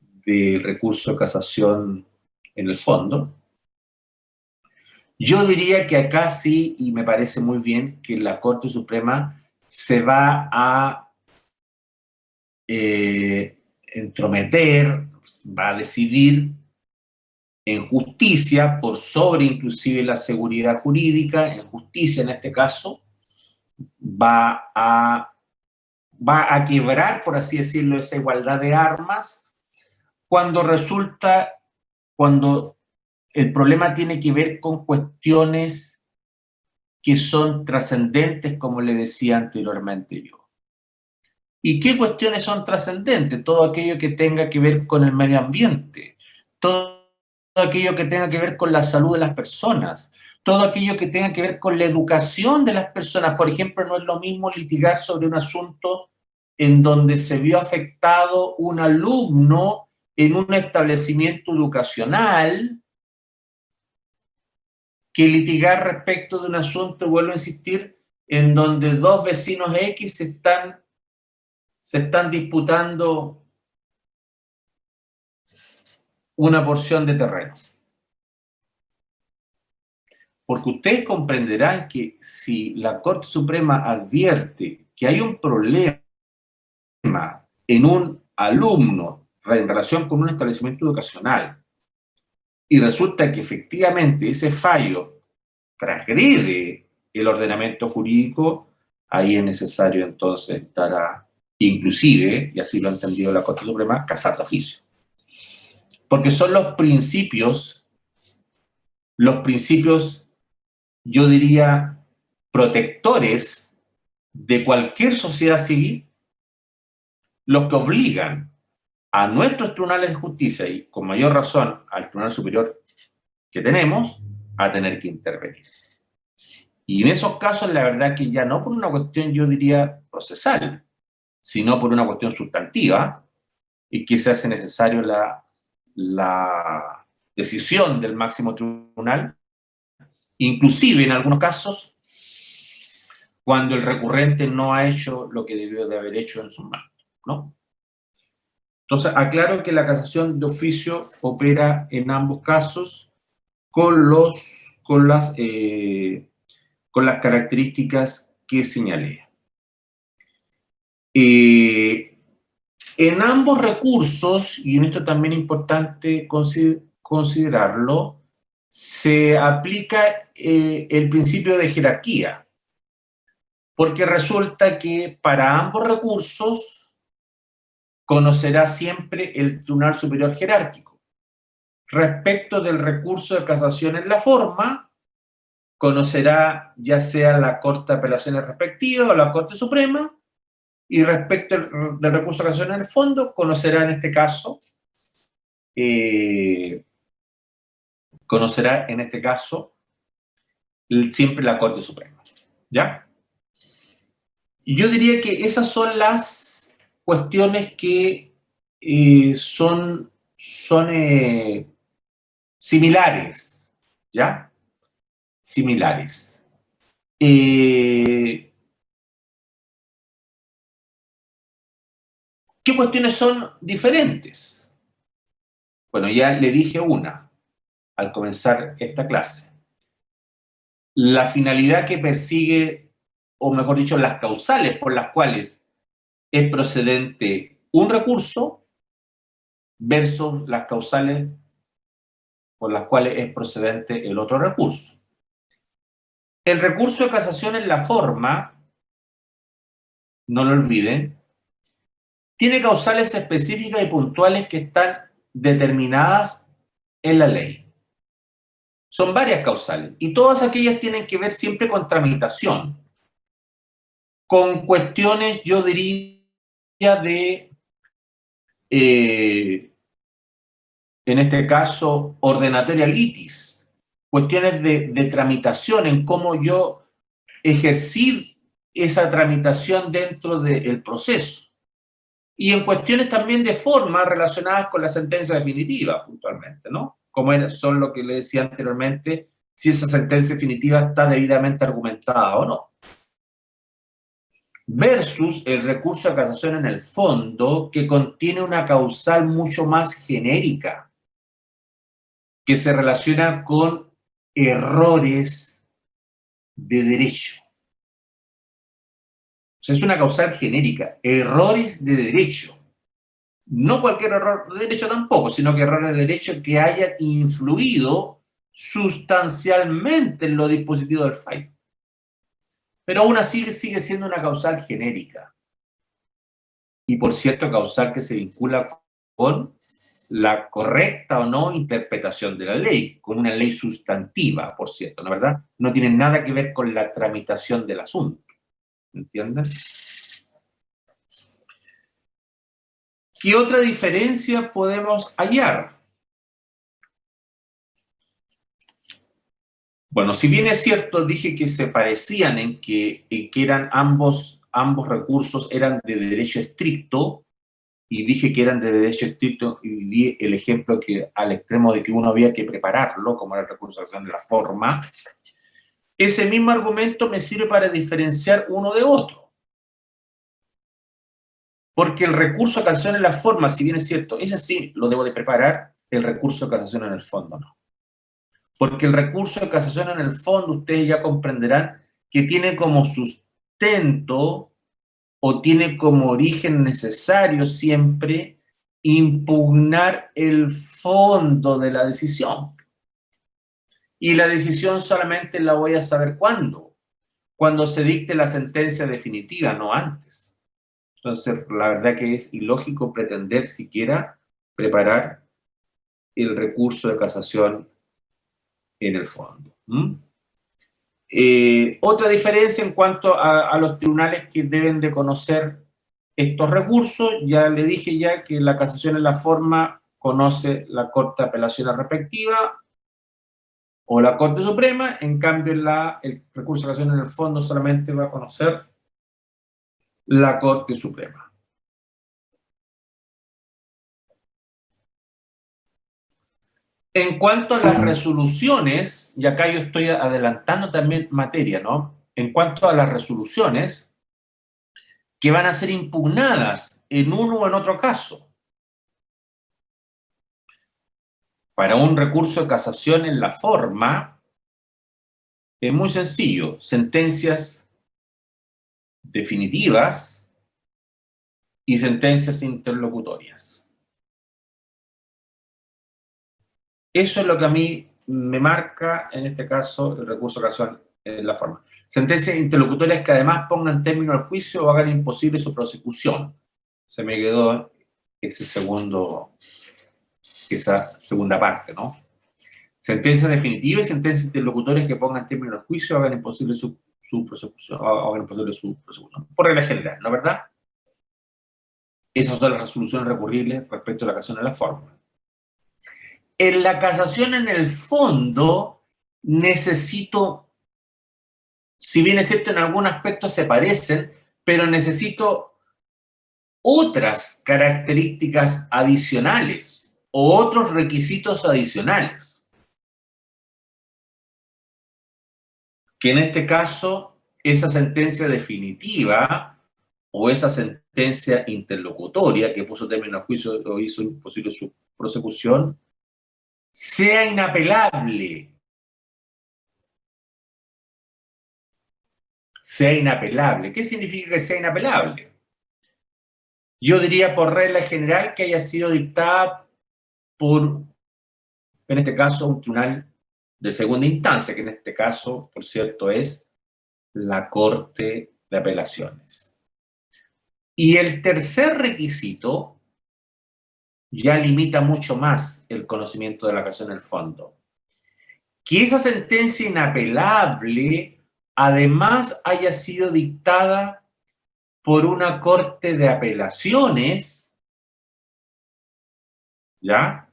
del recurso de casación en el fondo. Yo diría que acá sí, y me parece muy bien, que la Corte Suprema se va a entrometer, va a decidir en justicia, por sobre inclusive la seguridad jurídica, en justicia en este caso, va a quebrar, por así decirlo, esa igualdad de armas cuando el problema tiene que ver con cuestiones que son trascendentes, como le decía anteriormente yo. ¿Y qué cuestiones son trascendentes? Todo aquello que tenga que ver con el medio ambiente, todo aquello que tenga que ver con la salud de las personas, todo aquello que tenga que ver con la educación de las personas. Por ejemplo, no es lo mismo litigar sobre un asunto en donde se vio afectado un alumno en un establecimiento educacional que litigar respecto de un asunto, vuelvo a insistir, en donde dos vecinos X se están disputando una porción de terreno. Porque ustedes comprenderán que si la Corte Suprema advierte que hay un problema en un alumno en relación con un establecimiento educacional y resulta que efectivamente ese fallo transgrede el ordenamiento jurídico, ahí es necesario entonces estar inclusive, y así lo ha entendido la Corte Suprema, casar de oficio. Porque son los principios, yo diría, protectores de cualquier sociedad civil, los que obligan a nuestros tribunales de justicia, y con mayor razón al Tribunal Superior que tenemos, a tener que intervenir. Y en esos casos, la verdad que ya no por una cuestión, yo diría, procesal, sino por una cuestión sustantiva, y que se hace necesario la decisión del máximo tribunal, inclusive en algunos casos, cuando el recurrente no ha hecho lo que debió de haber hecho en su mano, ¿no? Entonces, aclaro que la casación de oficio opera en ambos casos con las características que señalé. En ambos recursos, y en esto también es importante considerarlo, se aplica el principio de jerarquía, porque resulta que para ambos recursos conocerá siempre el Tribunal Superior Jerárquico. Respecto del recurso de casación en la forma, conocerá ya sea la Corte de Apelaciones respectiva o la Corte Suprema, y respecto del recurso de casación en el fondo, conocerá en este caso siempre la Corte Suprema. ¿Ya? Yo diría que esas son las cuestiones que son similares, ¿ya? Similares. ¿Qué cuestiones son diferentes? Bueno, ya le dije una al comenzar esta clase. La finalidad que persigue, o mejor dicho, las causales por las cuales es procedente un recurso versus las causales por las cuales es procedente el otro recurso. El recurso de casación en la forma, no lo olviden, tiene causales específicas y puntuales que están determinadas en la ley. Son varias causales y todas aquellas tienen que ver siempre con tramitación, con cuestiones, yo diría, de, en este caso, ordinatoria litis, cuestiones de tramitación, en cómo yo ejercer esa tramitación dentro del proceso. Y en cuestiones también de forma relacionadas con la sentencia definitiva, puntualmente, ¿no? Como son lo que le decía anteriormente, si esa sentencia definitiva está debidamente argumentada o no. Versus el recurso de casación en el fondo, que contiene una causal mucho más genérica, que se relaciona con errores de derecho. O sea, es una causal genérica, errores de derecho. No cualquier error de derecho tampoco, sino que errores de derecho que hayan influido sustancialmente en los dispositivos del fallo. pero aún así sigue siendo una causal genérica. Y por cierto, causal que se vincula con la correcta o no interpretación de la ley, con una ley sustantiva, por cierto, ¿no es verdad? No tiene nada que ver con la tramitación del asunto. ¿Entienden? ¿Qué otra diferencia podemos hallar? Bueno, si bien es cierto, dije que se parecían en que eran ambos recursos eran de derecho estricto, y dije que eran de derecho estricto, y di el ejemplo que al extremo de que uno había que prepararlo, como era el recurso de acción de la forma, ese mismo argumento me sirve para diferenciar uno de otro. Porque el recurso de casación en la forma, si bien es cierto, ese sí lo debo de preparar, el recurso de casación en el fondo no. Porque el recurso de casación en el fondo, ustedes ya comprenderán que tiene como sustento o tiene como origen necesario siempre impugnar el fondo de la decisión. Y la decisión solamente la voy a saber ¿cuándo? Cuando se dicte la sentencia definitiva, no antes. Entonces, la verdad que es ilógico pretender siquiera preparar el recurso de casación en el fondo. Otra diferencia en cuanto a los tribunales que deben de conocer estos recursos, ya le dije ya que la casación en la forma conoce la Corte de Apelaciones respectiva o la Corte Suprema, en cambio el recurso de casación en el fondo solamente va a conocer la Corte Suprema. En cuanto a las resoluciones, y acá yo estoy adelantando también materia, ¿no? En cuanto a las resoluciones que van a ser impugnadas en uno o en otro caso, para un recurso de casación en la forma, es muy sencillo, sentencias definitivas y sentencias interlocutorias. Eso es lo que a mí me marca, en este caso, el recurso de casación en la forma. Sentencias interlocutorias que además pongan término al juicio o hagan imposible su prosecución. Se me quedó esa segunda parte, ¿no? Sentencias definitivas y sentencias interlocutorias que pongan término al juicio o hagan imposible su prosecución, por regla general, ¿no es verdad? Esas son las resoluciones recurribles respecto a la casación en la forma. En la casación en el fondo necesito, si bien es cierto en algún aspecto se parecen, pero necesito otras características adicionales o otros requisitos adicionales. Que en este caso, esa sentencia definitiva o esa sentencia interlocutoria que puso término al juicio o hizo imposible su prosecución, sea inapelable. Sea inapelable. ¿Qué significa que sea inapelable? Yo diría por regla general que haya sido dictada por, en este caso, un tribunal de segunda instancia, que en este caso, por cierto, es la Corte de Apelaciones. Y el tercer requisito ya limita mucho más el conocimiento de la casación en el fondo. Que esa sentencia inapelable además haya sido dictada por una Corte de Apelaciones, ¿ya?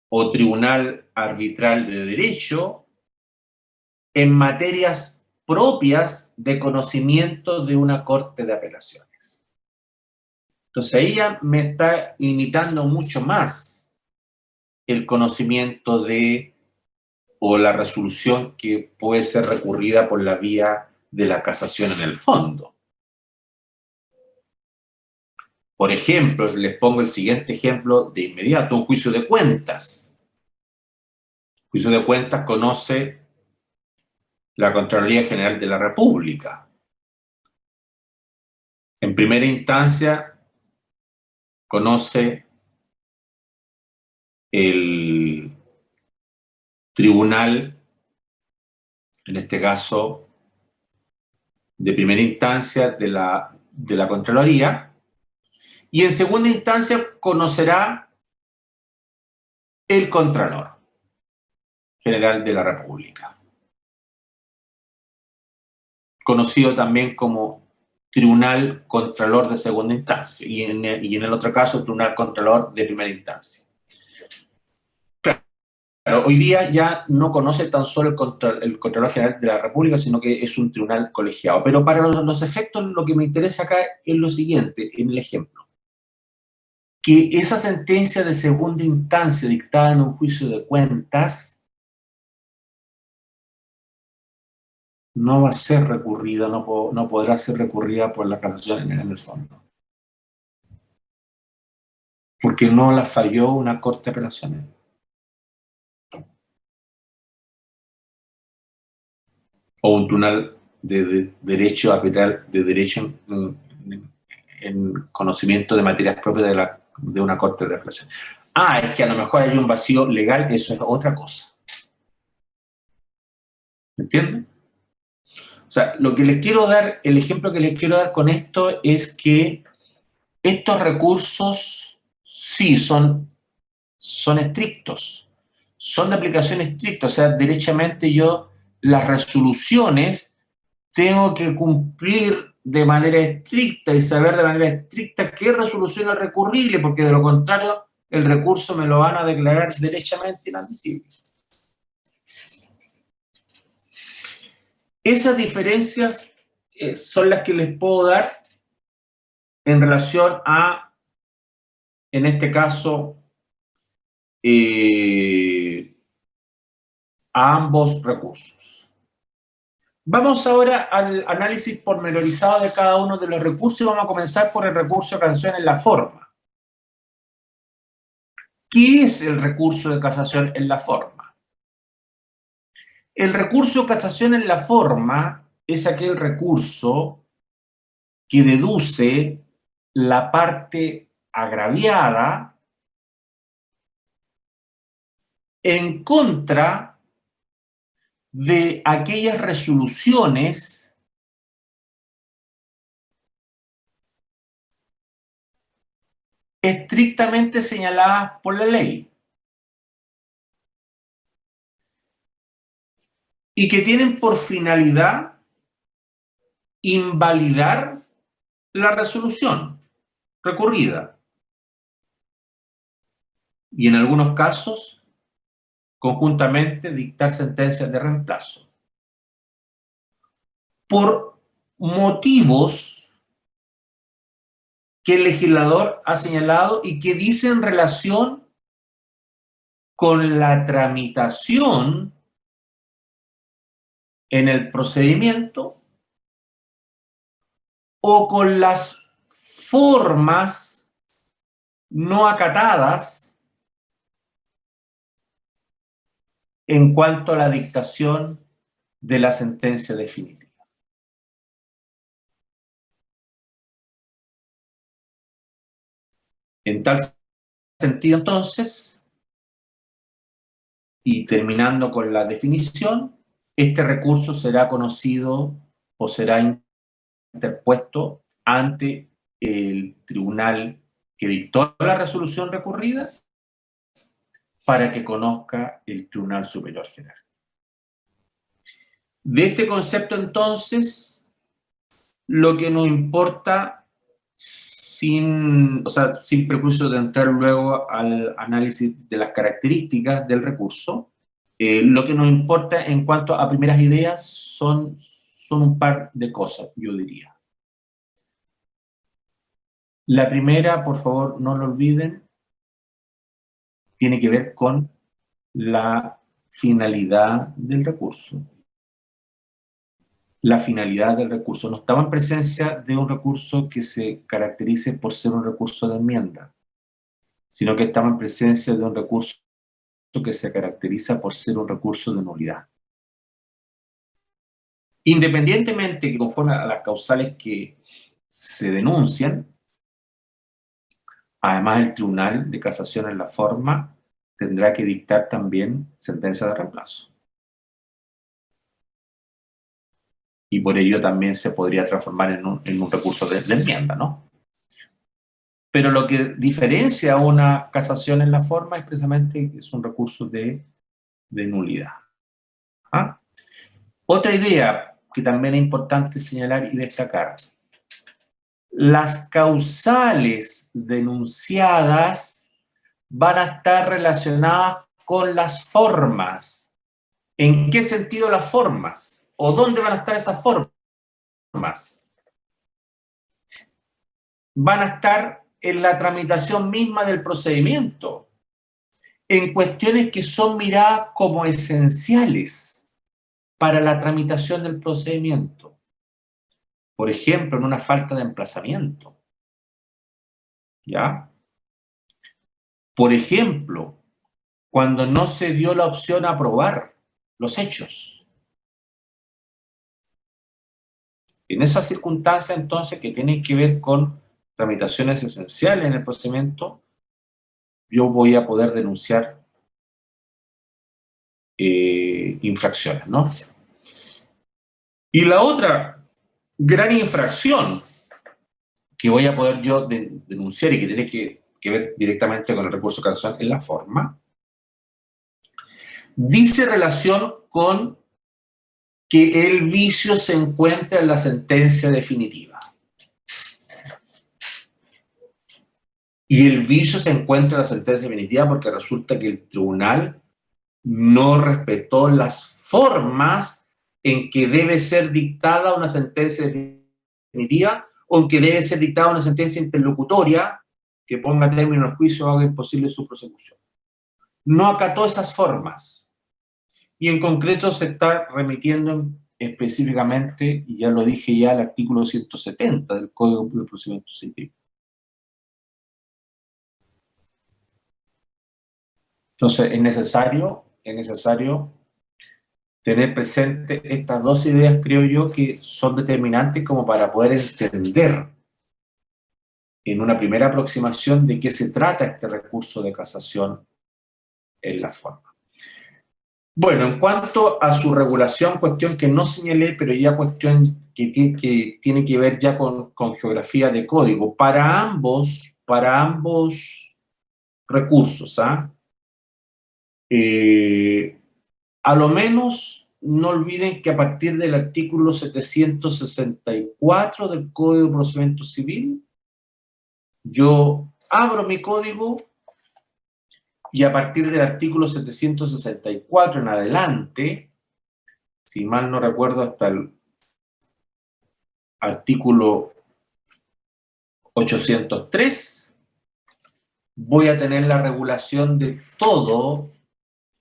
O Tribunal Arbitral de Derecho, en materias propias de conocimiento de una Corte de Apelaciones. Entonces, ella me está limitando mucho más el conocimiento de o la resolución que puede ser recurrida por la vía de la casación en el fondo. Por ejemplo, les pongo el siguiente ejemplo de inmediato, un juicio de cuentas. El juicio de cuentas conoce la Contraloría General de la República. En primera instancia, conoce el tribunal, en este caso, de primera instancia de la Contraloría, y en segunda instancia conocerá el Contralor General de la República, conocido también como Tribunal Contralor de segunda instancia, y en el otro caso, Tribunal Contralor de primera instancia. Claro, hoy día ya no conoce tan solo el Contralor General de la República, sino que es un tribunal colegiado. Pero para los efectos, lo que me interesa acá es lo siguiente, en el ejemplo. Que esa sentencia de segunda instancia dictada en un juicio de cuentas no va a ser recurrida, no podrá ser recurrida por la casación en el fondo. Porque no la falló una corte de apelaciones. O un tribunal de derecho arbitral, de derecho en conocimiento de materias propias de una corte de apelaciones. Ah, es que a lo mejor hay un vacío legal, eso es otra cosa. ¿Me entienden? O sea, lo que les quiero dar, el ejemplo que les quiero dar con esto es que estos recursos sí son estrictos, son de aplicación estricta, o sea, derechamente yo las resoluciones tengo que cumplir de manera estricta y saber de manera estricta qué resolución es recurrible, porque de lo contrario el recurso me lo van a declarar derechamente inadmisible. Esas diferencias son las que les puedo dar en relación a, en este caso, a ambos recursos. Vamos ahora al análisis pormenorizado de cada uno de los recursos y vamos a comenzar por el recurso de casación en la forma. ¿Qué es el recurso de casación en la forma? El recurso de casación en la forma es aquel recurso que deduce la parte agraviada en contra de aquellas resoluciones estrictamente señaladas por la ley y que tienen por finalidad invalidar la resolución recurrida y en algunos casos conjuntamente dictar sentencias de reemplazo por motivos que el legislador ha señalado y que dicen relación con la tramitación en el procedimiento o con las formas no acatadas en cuanto a la dictación de la sentencia definitiva. En tal sentido, entonces, y terminando con la definición, este recurso será conocido o será interpuesto ante el tribunal que dictó la resolución recurrida para que conozca el Tribunal Superior General. De este concepto, entonces, lo que nos importa, sin prejuicio de entrar luego al análisis de las características del recurso, lo que nos importa en cuanto a primeras ideas son un par de cosas, yo diría. La primera, por favor, no lo olviden, tiene que ver con la finalidad del recurso. La finalidad del recurso. No estamos en presencia de un recurso que se caracterice por ser un recurso de enmienda, sino que estamos en presencia de un recurso que se caracteriza por ser un recurso de nulidad. Independientemente que conforme a las causales que se denuncian, además el Tribunal de Casación en la forma tendrá que dictar también sentencia de reemplazo. y por ello también se podría transformar en un recurso de enmienda, ¿no? Pero lo que diferencia una casación en la forma es precisamente que es un recurso de nulidad. ¿Ah? Otra idea que también es importante señalar y destacar: las causales denunciadas van a estar relacionadas con las formas. ¿En qué sentido las formas? ¿O dónde van a estar esas formas? Van a estar en la tramitación misma del procedimiento, en cuestiones que son miradas como esenciales para la tramitación del procedimiento. Por ejemplo, en una falta de emplazamiento. ¿Ya? Por ejemplo, cuando no se dio la opción a aprobar los hechos. En esas circunstancias, entonces, que tienen que ver con tramitaciones esenciales en el procedimiento, yo voy a poder denunciar infracciones, ¿no? Y la otra gran infracción que voy a poder yo denunciar y que tiene que ver directamente con el recurso de casación en la forma, dice relación con que el vicio se encuentra en la sentencia definitiva. Y el vicio se encuentra en la sentencia definitiva porque resulta que el tribunal no respetó las formas en que debe ser dictada una sentencia definitiva o en que debe ser dictada una sentencia interlocutoria que ponga término al juicio o haga imposible su prosecución. No acató esas formas. Y en concreto se está remitiendo específicamente, y ya lo dije ya, al artículo 170 del Código de Procedimiento Civil. Entonces, es necesario tener presente estas dos ideas, creo yo, que son determinantes como para poder entender en una primera aproximación de qué se trata este recurso de casación en la forma. Bueno, en cuanto a su regulación, cuestión que no señalé, pero ya cuestión que tiene que ver ya con geografía de código. Para ambos recursos, a lo menos no olviden que a partir del artículo 764 del Código de Procedimiento Civil, yo abro mi código y a partir del artículo 764 en adelante, si mal no recuerdo, hasta el artículo 803, voy a tener la regulación de todo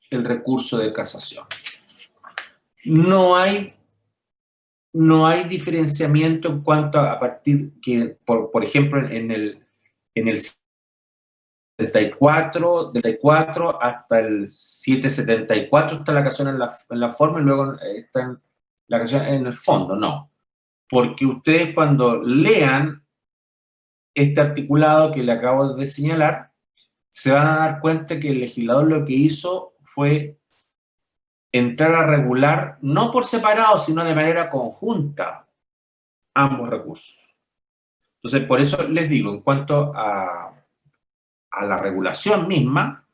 el recurso de casación. No hay diferenciamiento en cuanto a partir que, por ejemplo, en el 74 hasta el 774 está la casación en la forma y luego está la casación en el fondo, no. Porque ustedes cuando lean este articulado que le acabo de señalar, se van a dar cuenta que el legislador lo que hizo fue entrar a regular, no por separado, sino de manera conjunta, ambos recursos. Entonces, por eso les digo, en cuanto a la regulación misma,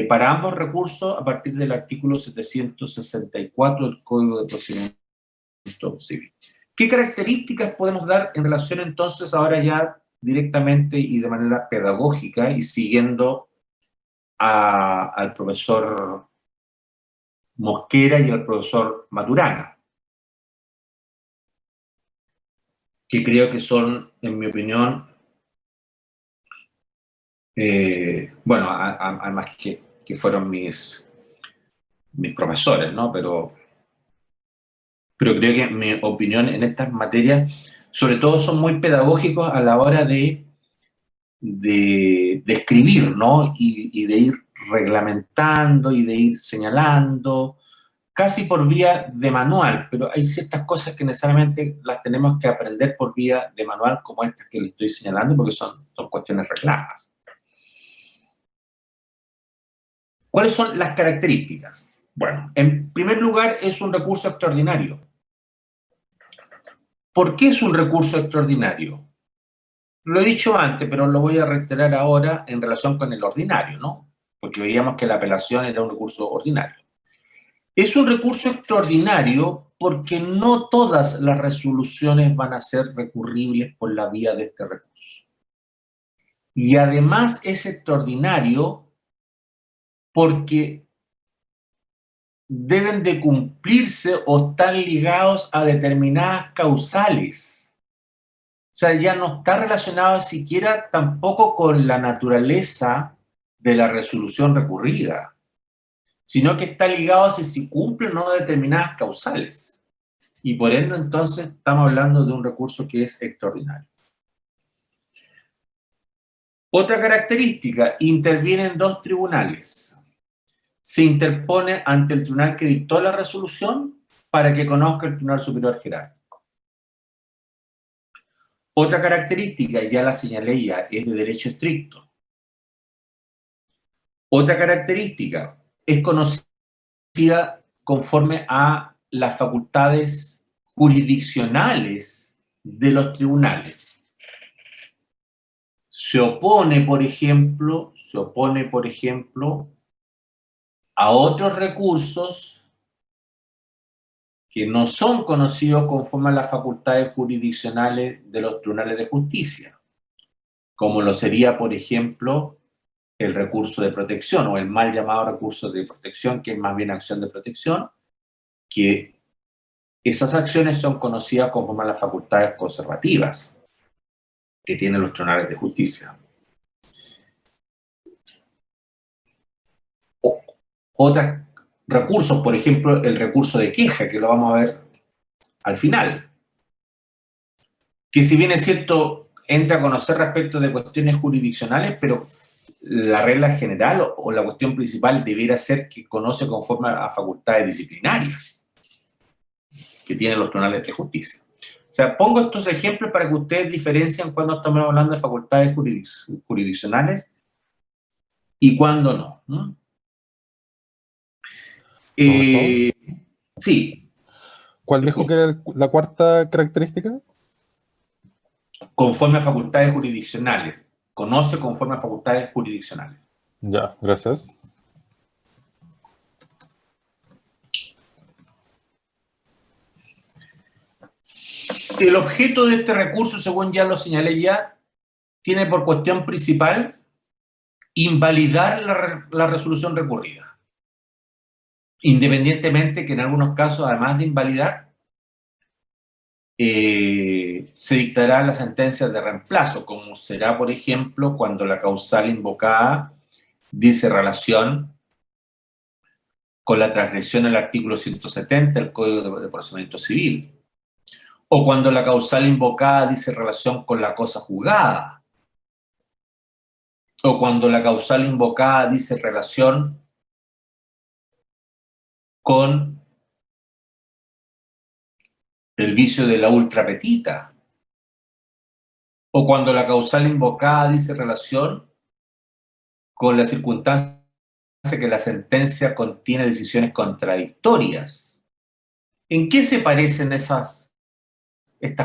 para ambos recursos, a partir del artículo 764 del Código de Procedimiento Civil. ¿Qué características podemos dar en relación entonces ahora ya directamente y de manera pedagógica y siguiendo al profesor Mosquera y al profesor Maturana? Que creo que son, en mi opinión, bueno, además que fueron mis profesores, ¿no? Pero creo que en mi opinión en estas materias, sobre todo son muy pedagógicos a la hora de escribir, ¿no? Y de ir reglamentando y de ir señalando, casi por vía de manual, pero hay ciertas cosas que necesariamente las tenemos que aprender por vía de manual, como estas que les estoy señalando, porque son cuestiones regladas. ¿Cuáles son las características? Bueno, en primer lugar, es un recurso extraordinario. ¿Por qué es un recurso extraordinario? Lo he dicho antes, pero lo voy a reiterar ahora en relación con el ordinario, ¿no? Porque veíamos que la apelación era un recurso ordinario. Es un recurso extraordinario porque no todas las resoluciones van a ser recurribles por la vía de este recurso. Y además es extraordinario porque deben de cumplirse o están ligados a determinadas causales. O sea, ya no está relacionado siquiera tampoco con la naturaleza de la resolución recurrida, sino que está ligado a si cumplen o no determinadas causales. Y por ende, entonces, estamos hablando de un recurso que es extraordinario. Otra característica, intervienen dos tribunales. Se interpone ante el tribunal que dictó la resolución para que conozca el Tribunal Superior Jerárquico. Otra característica, ya la señalé ya, es de derecho estricto. Otra característica, es conocida conforme a las facultades jurisdiccionales de los tribunales. Se opone, por ejemplo, a otros recursos que no son conocidos conforme a las facultades jurisdiccionales de los tribunales de justicia, como lo sería, por ejemplo, el recurso de protección o el mal llamado recurso de protección, que es más bien acción de protección, que esas acciones son conocidas conforme a las facultades conservativas que tienen los tribunales de justicia. Otros recursos, por ejemplo, el recurso de queja, que lo vamos a ver al final, que si bien es cierto, entra a conocer respecto de cuestiones jurisdiccionales, pero la regla general o la cuestión principal debiera ser que conoce conforme a facultades disciplinarias que tienen los tribunales de justicia. O sea, pongo estos ejemplos para que ustedes diferencien cuando estamos hablando de facultades jurisdiccionales y cuando no. ¿No? Sí. ¿Cuál dijo que era la cuarta característica? Conforme a facultades jurisdiccionales. Conoce conforme a facultades jurisdiccionales. Ya, gracias. El objeto de este recurso, según ya lo señalé ya, tiene por cuestión principal invalidar la resolución recurrida. Independientemente que en algunos casos, además de invalidar, se dictará la sentencia de reemplazo, como será, por ejemplo, cuando la causal invocada dice relación con la transgresión del artículo 170 del Código de Procedimiento Civil, o cuando la causal invocada dice relación con la cosa juzgada, o cuando la causal invocada dice relación con el vicio de la ultrapetita, o cuando la causal invocada dice relación con la circunstancia que la sentencia contiene decisiones contradictorias. ¿En qué se parecen estas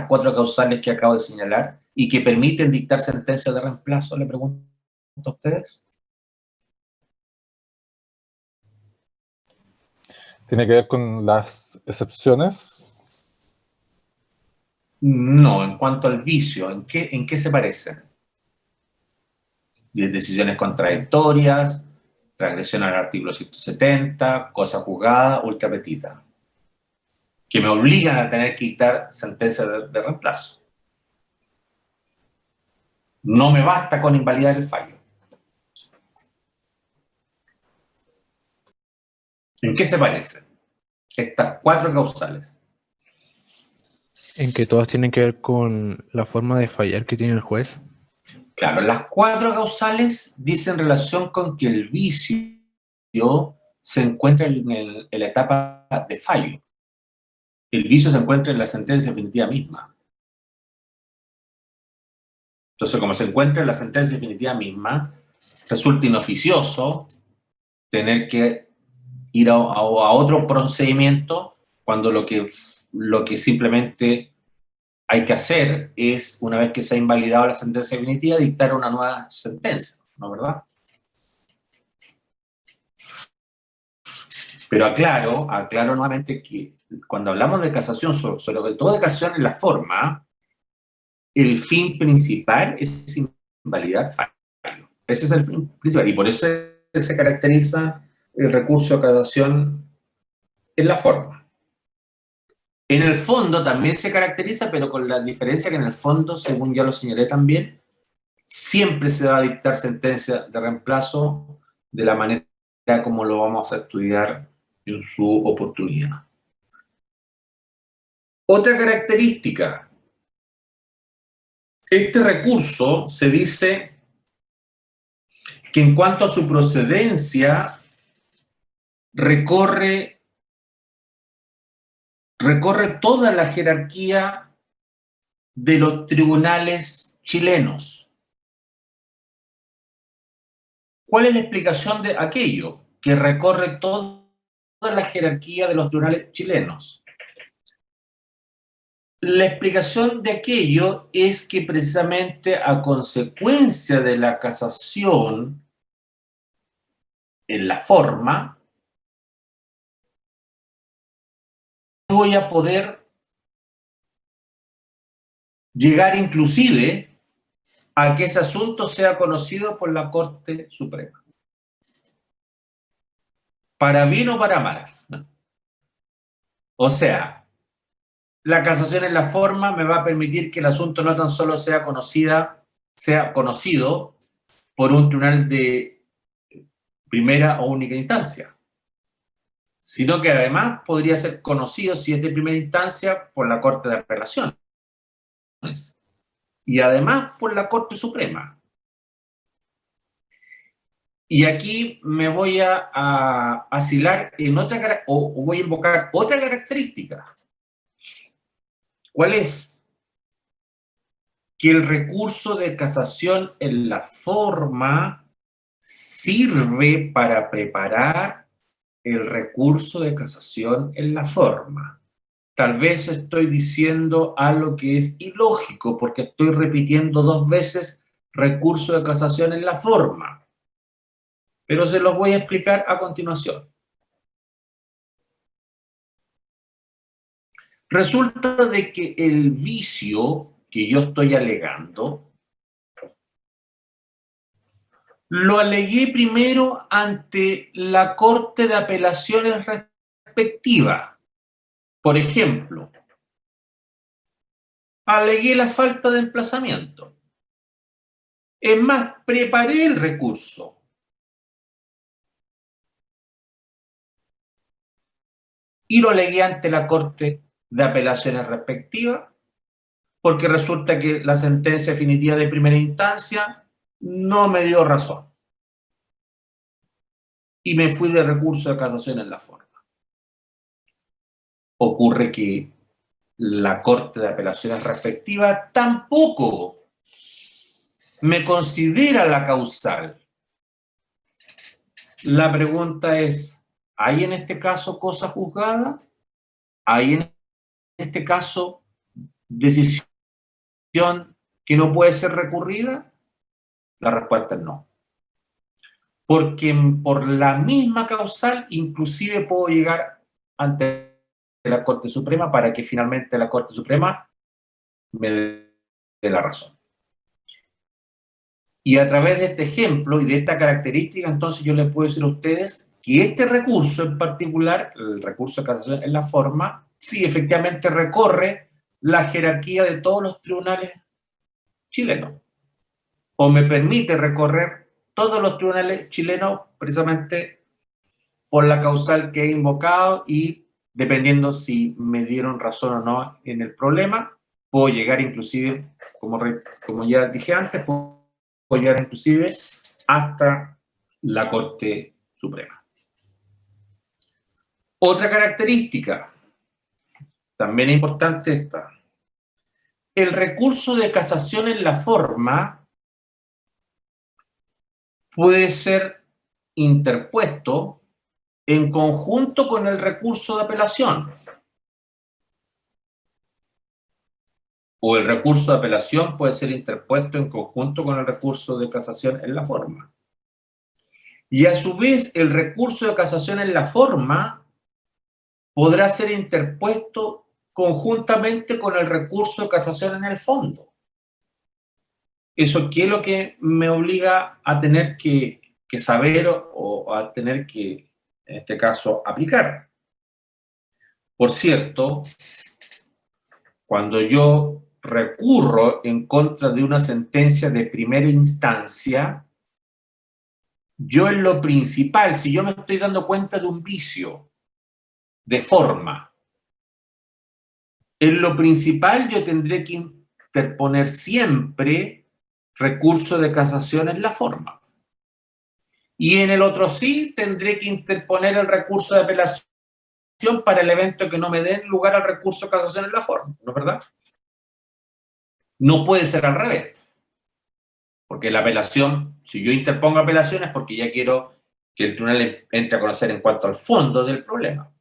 cuatro causales que acabo de señalar y que permiten dictar sentencias de reemplazo? Le pregunto a ustedes. ¿Tiene que ver con las excepciones? No, en cuanto al vicio, ¿en qué se parecen? Decisiones contradictorias, transgresión al artículo 170, cosa juzgada, ultrapetita, que me obligan a tener que dictar sentencia de reemplazo. No me basta con invalidar el fallo. ¿En qué se parecen estas cuatro causales? En que todas tienen que ver con la forma de fallar que tiene el juez. Claro, las cuatro causales dicen relación con que el vicio se encuentra en la etapa de fallo. El vicio se encuentra en la sentencia definitiva misma. Entonces, como se encuentra en la sentencia definitiva misma, resulta inoficioso tener que ir a otro procedimiento cuando lo que simplemente hay que hacer es, una vez que se ha invalidado la sentencia definitiva, dictar una nueva sentencia, ¿no es verdad? Pero aclaro nuevamente que cuando hablamos de casación, sobre todo de casación en la forma, el fin principal es invalidar fallo. Ese es el fin principal, y por eso se caracteriza el recurso de casación en la forma. En el fondo también se caracteriza, pero con la diferencia que en el fondo, según ya lo señalé también, siempre se va a dictar sentencia de reemplazo de la manera como lo vamos a estudiar en su oportunidad. Otra característica. Este recurso se dice que en cuanto a su procedencia recorre toda la jerarquía de los tribunales chilenos. ¿Cuál es la explicación de aquello? Que recorre toda la jerarquía de los tribunales chilenos. La explicación de aquello es que precisamente a consecuencia de la casación en la forma, voy a poder llegar inclusive a que ese asunto sea conocido por la Corte Suprema. Para bien o para mal, ¿no? O sea, la casación en la forma me va a permitir que el asunto no tan solo sea conocido por un tribunal de primera o única instancia, sino que además podría ser conocido, si es de primera instancia, por la Corte de Apelaciones y además por la Corte Suprema. Y aquí me voy a asilar en otra, o voy a invocar otra característica. ¿Cuál es? Que el recurso de casación en la forma sirve para preparar el recurso de casación en la forma. Tal vez estoy diciendo algo que es ilógico, porque estoy repitiendo 2 veces recurso de casación en la forma. Pero se los voy a explicar a continuación. Resulta de que el vicio que yo estoy alegando, lo alegué primero ante la Corte de Apelaciones respectiva. Por ejemplo, alegué la falta de emplazamiento. Es más, preparé el recurso. Y lo alegué ante la Corte de Apelaciones respectiva, porque resulta que la sentencia definitiva de primera instancia no me dio razón. Y me fui de recurso de casación en la forma. Ocurre que la Corte de Apelaciones respectiva tampoco me considera la causal. La pregunta es, ¿hay en este caso cosa juzgada? ¿Hay en este caso decisión que no puede ser recurrida? La respuesta es no. Porque por la misma causal inclusive puedo llegar ante la Corte Suprema para que finalmente la Corte Suprema me dé la razón. Y a través de este ejemplo y de esta característica, entonces yo les puedo decir a ustedes que este recurso en particular, el recurso de casación en la forma, sí efectivamente recorre la jerarquía de todos los tribunales chilenos. O me permite recorrer todos los tribunales chilenos precisamente por la causal que he invocado y dependiendo si me dieron razón o no en el problema, puedo llegar inclusive, como ya dije antes, puedo llegar inclusive hasta la Corte Suprema. Otra característica, también importante esta, el recurso de casación en la forma puede ser interpuesto en conjunto con el recurso de apelación. o el recurso de apelación puede ser interpuesto en conjunto con el recurso de casación en la forma. Y a su vez, el recurso de casación en la forma podrá ser interpuesto conjuntamente con el recurso de casación en el fondo. ¿Eso qué es lo que me obliga a tener que saber o a tener que, en este caso, aplicar? Por cierto, cuando yo recurro en contra de una sentencia de primera instancia, yo en lo principal, si yo me estoy dando cuenta de un vicio de forma, en lo principal yo tendré que interponer siempre recurso de casación en la forma. Y en el otro sí tendré que interponer el recurso de apelación para el evento que no me dé lugar al recurso de casación en la forma, ¿no es verdad? No puede ser al revés. Porque la apelación, si yo interpongo apelación es porque ya quiero que el tribunal entre a conocer en cuanto al fondo del problema.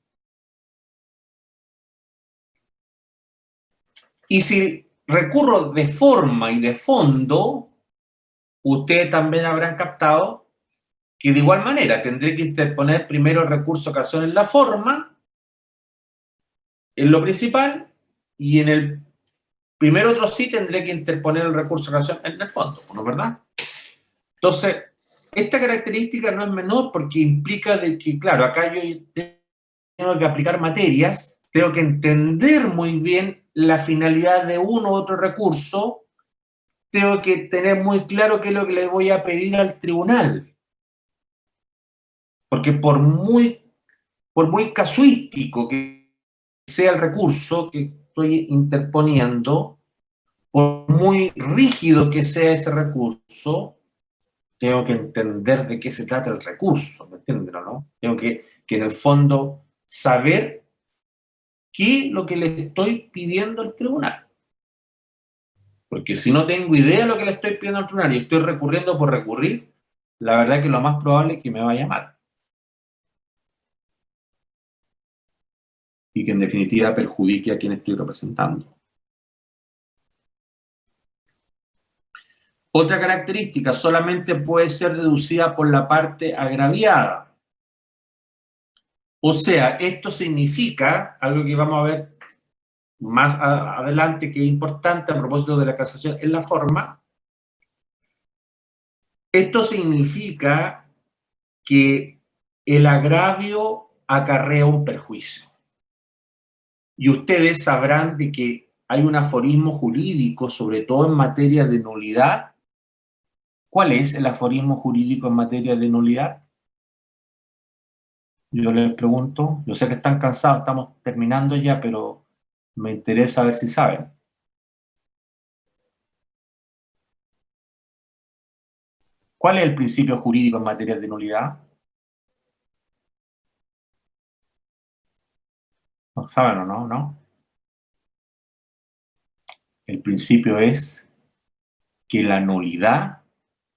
Y si recurro de forma y de fondo, ustedes también habrán captado que de igual manera tendré que interponer primero el recurso de casación en la forma, en lo principal, y en el primer otro sí tendré que interponer el recurso de casación en el fondo, ¿no es verdad? Entonces, esta característica no es menor porque implica de que, claro, acá yo tengo que aplicar materias, tengo que entender muy bien la finalidad de uno u otro recurso, tengo que tener muy claro qué es lo que le voy a pedir al tribunal. Porque por muy casuístico que sea el recurso que estoy interponiendo, por muy rígido que sea ese recurso, tengo que entender de qué se trata el recurso, ¿me entienden o no? Tengo que en el fondo saber qué es lo que le estoy pidiendo al tribunal. Porque si no tengo idea de lo que le estoy pidiendo al tribunal y estoy recurriendo por recurrir, la verdad es que lo más probable es que me vaya mal. Y que en definitiva perjudique a quien estoy representando. Otra característica, solamente puede ser deducida por la parte agraviada. O sea, esto significa, algo que vamos a ver más adelante, que es importante a propósito de la casación en la forma, esto significa que el agravio acarrea un perjuicio. Y ustedes sabrán de que hay un aforismo jurídico, sobre todo en materia de nulidad. ¿Cuál es el aforismo jurídico en materia de nulidad? Yo les pregunto, yo sé que están cansados, estamos terminando ya, pero me interesa ver si saben. ¿Cuál es el principio jurídico en materia de nulidad? ¿No saben o no? ¿No? El principio es que la nulidad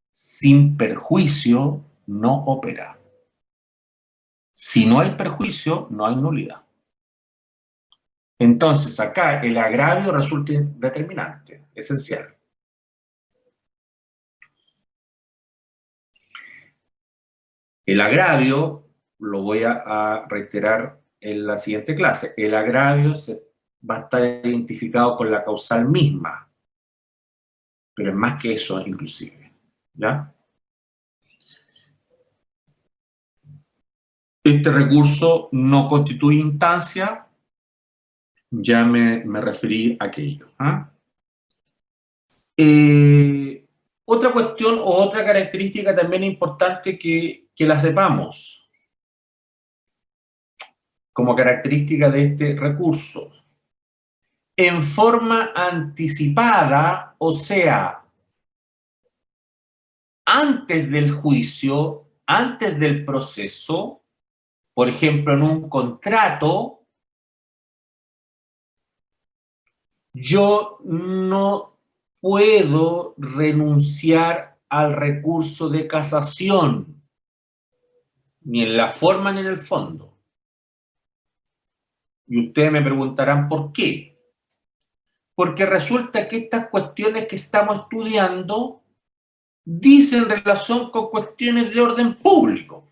sin perjuicio no opera. Si no hay perjuicio, no hay nulidad. Entonces, acá el agravio resulta determinante, esencial. El agravio, lo voy a reiterar en la siguiente clase, el agravio va a estar identificado con la causal misma, pero es más que eso inclusive, ¿ya? Este recurso no constituye instancia, ya me referí a aquello. Otra cuestión o otra característica también importante que la sepamos como característica de este recurso. En forma anticipada, o sea, antes del juicio, antes del proceso, por ejemplo, en un contrato, yo no puedo renunciar al recurso de casación, ni en la forma ni en el fondo. Y ustedes me preguntarán por qué. porque resulta que estas cuestiones que estamos estudiando dicen relación con cuestiones de orden público.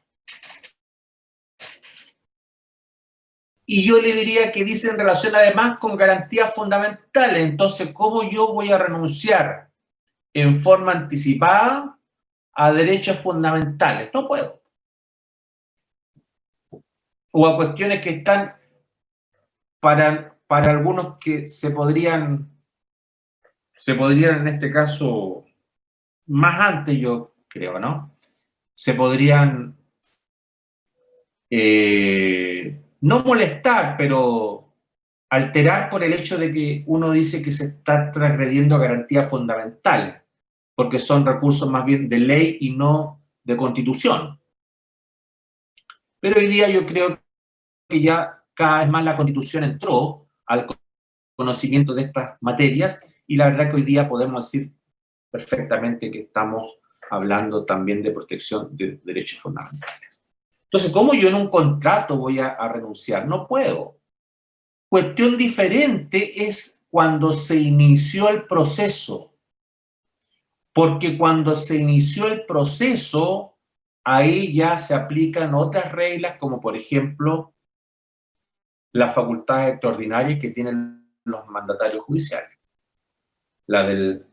Y yo le diría que dicen relación además con garantías fundamentales. Entonces, ¿cómo yo voy a renunciar en forma anticipada a derechos fundamentales? No puedo. O a cuestiones que están para algunos que se podrían en este caso, más antes yo creo, ¿no? Se podrían no molestar, pero alterar por el hecho de que uno dice que se está transgrediendo garantías fundamentales, porque son recursos más bien de ley y no de constitución. Pero hoy día yo creo que ya cada vez más la constitución entró al conocimiento de estas materias y la verdad que hoy día podemos decir perfectamente que estamos hablando también de protección de derechos fundamentales. Entonces, ¿cómo yo en un contrato voy a renunciar? No puedo. Cuestión diferente es cuando se inició el proceso, porque cuando se inició el proceso, ahí ya se aplican otras reglas, como por ejemplo las facultades extraordinarias que tienen los mandatarios judiciales. La del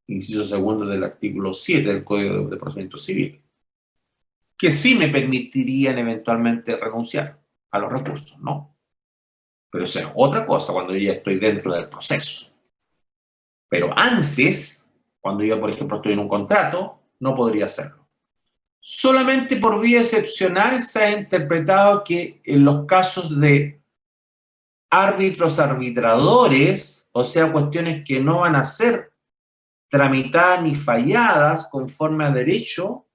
inciso segundo del artículo 7 del Código de Procedimiento Civil, que sí me permitirían eventualmente renunciar a los recursos, ¿no? Pero eso es otra cosa cuando yo ya estoy dentro del proceso. Pero antes, cuando yo, por ejemplo, estoy en un contrato, no podría hacerlo. Solamente por vía excepcional se ha interpretado que en los casos de árbitros arbitradores, o sea, cuestiones que no van a ser tramitadas ni falladas conforme a derecho,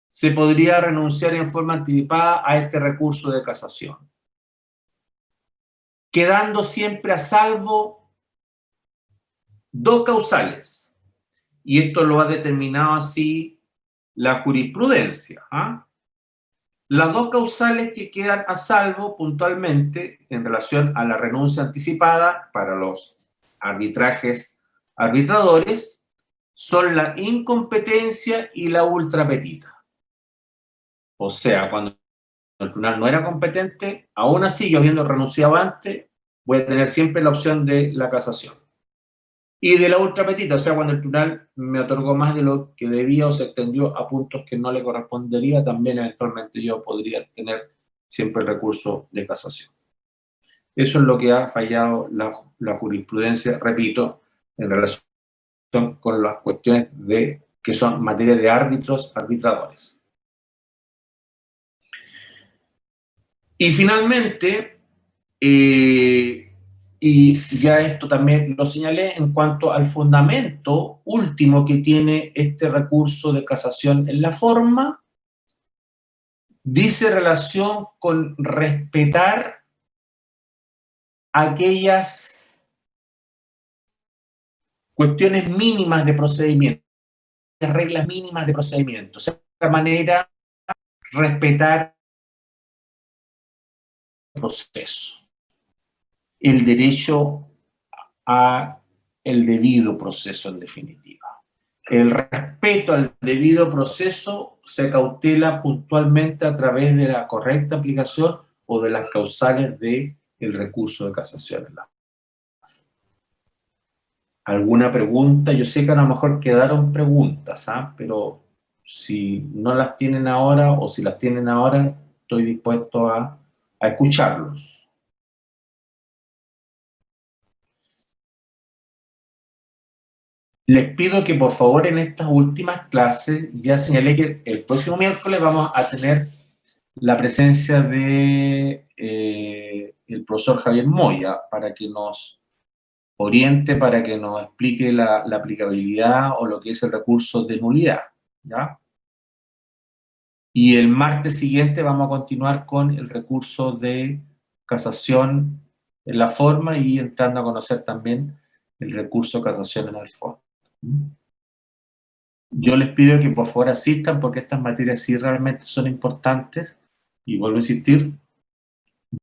se podría renunciar en forma anticipada a este recurso de casación, quedando siempre a salvo dos causales. Y esto lo ha determinado así la jurisprudencia. Las dos causales que quedan a salvo puntualmente en relación a la renuncia anticipada para los arbitrajes arbitradores son la incompetencia y la ultrapetita. O sea, cuando el tribunal no era competente, aún así, yo habiendo renunciado antes, voy a tener siempre la opción de la casación. Y de la ultrapetita, o sea, cuando el tribunal me otorgó más de lo que debía o se extendió a puntos que no le correspondería, también eventualmente yo podría tener siempre el recurso de casación. Eso es lo que ha fallado la jurisprudencia, repito, en relación con las cuestiones que son materia de árbitros arbitradores. Y finalmente, y ya esto también lo señalé, en cuanto al fundamento último que tiene este recurso de casación en la forma, dice relación con respetar aquellas cuestiones mínimas de procedimiento, reglas mínimas de procedimiento. O sea, de esta manera, respetar el proceso, el derecho a el debido proceso en definitiva. El respeto al debido proceso se cautela puntualmente a través de la correcta aplicación o de las causales del recurso de casación. ¿Alguna pregunta? Yo sé que a lo mejor quedaron preguntas, pero si no las tienen ahora o si las tienen ahora, estoy dispuesto a escucharlos. Les pido que por favor en estas últimas clases, ya señalé que el próximo miércoles vamos a tener la presencia de el profesor Javier Moya para que nos oriente, para que nos explique la aplicabilidad o lo que es el recurso de nulidad, ¿ya? Y el martes siguiente vamos a continuar con el recurso de casación en la forma y entrando a conocer también el recurso de casación en el fondo. Yo les pido que por favor asistan porque estas materias sí realmente son importantes y vuelvo a insistir,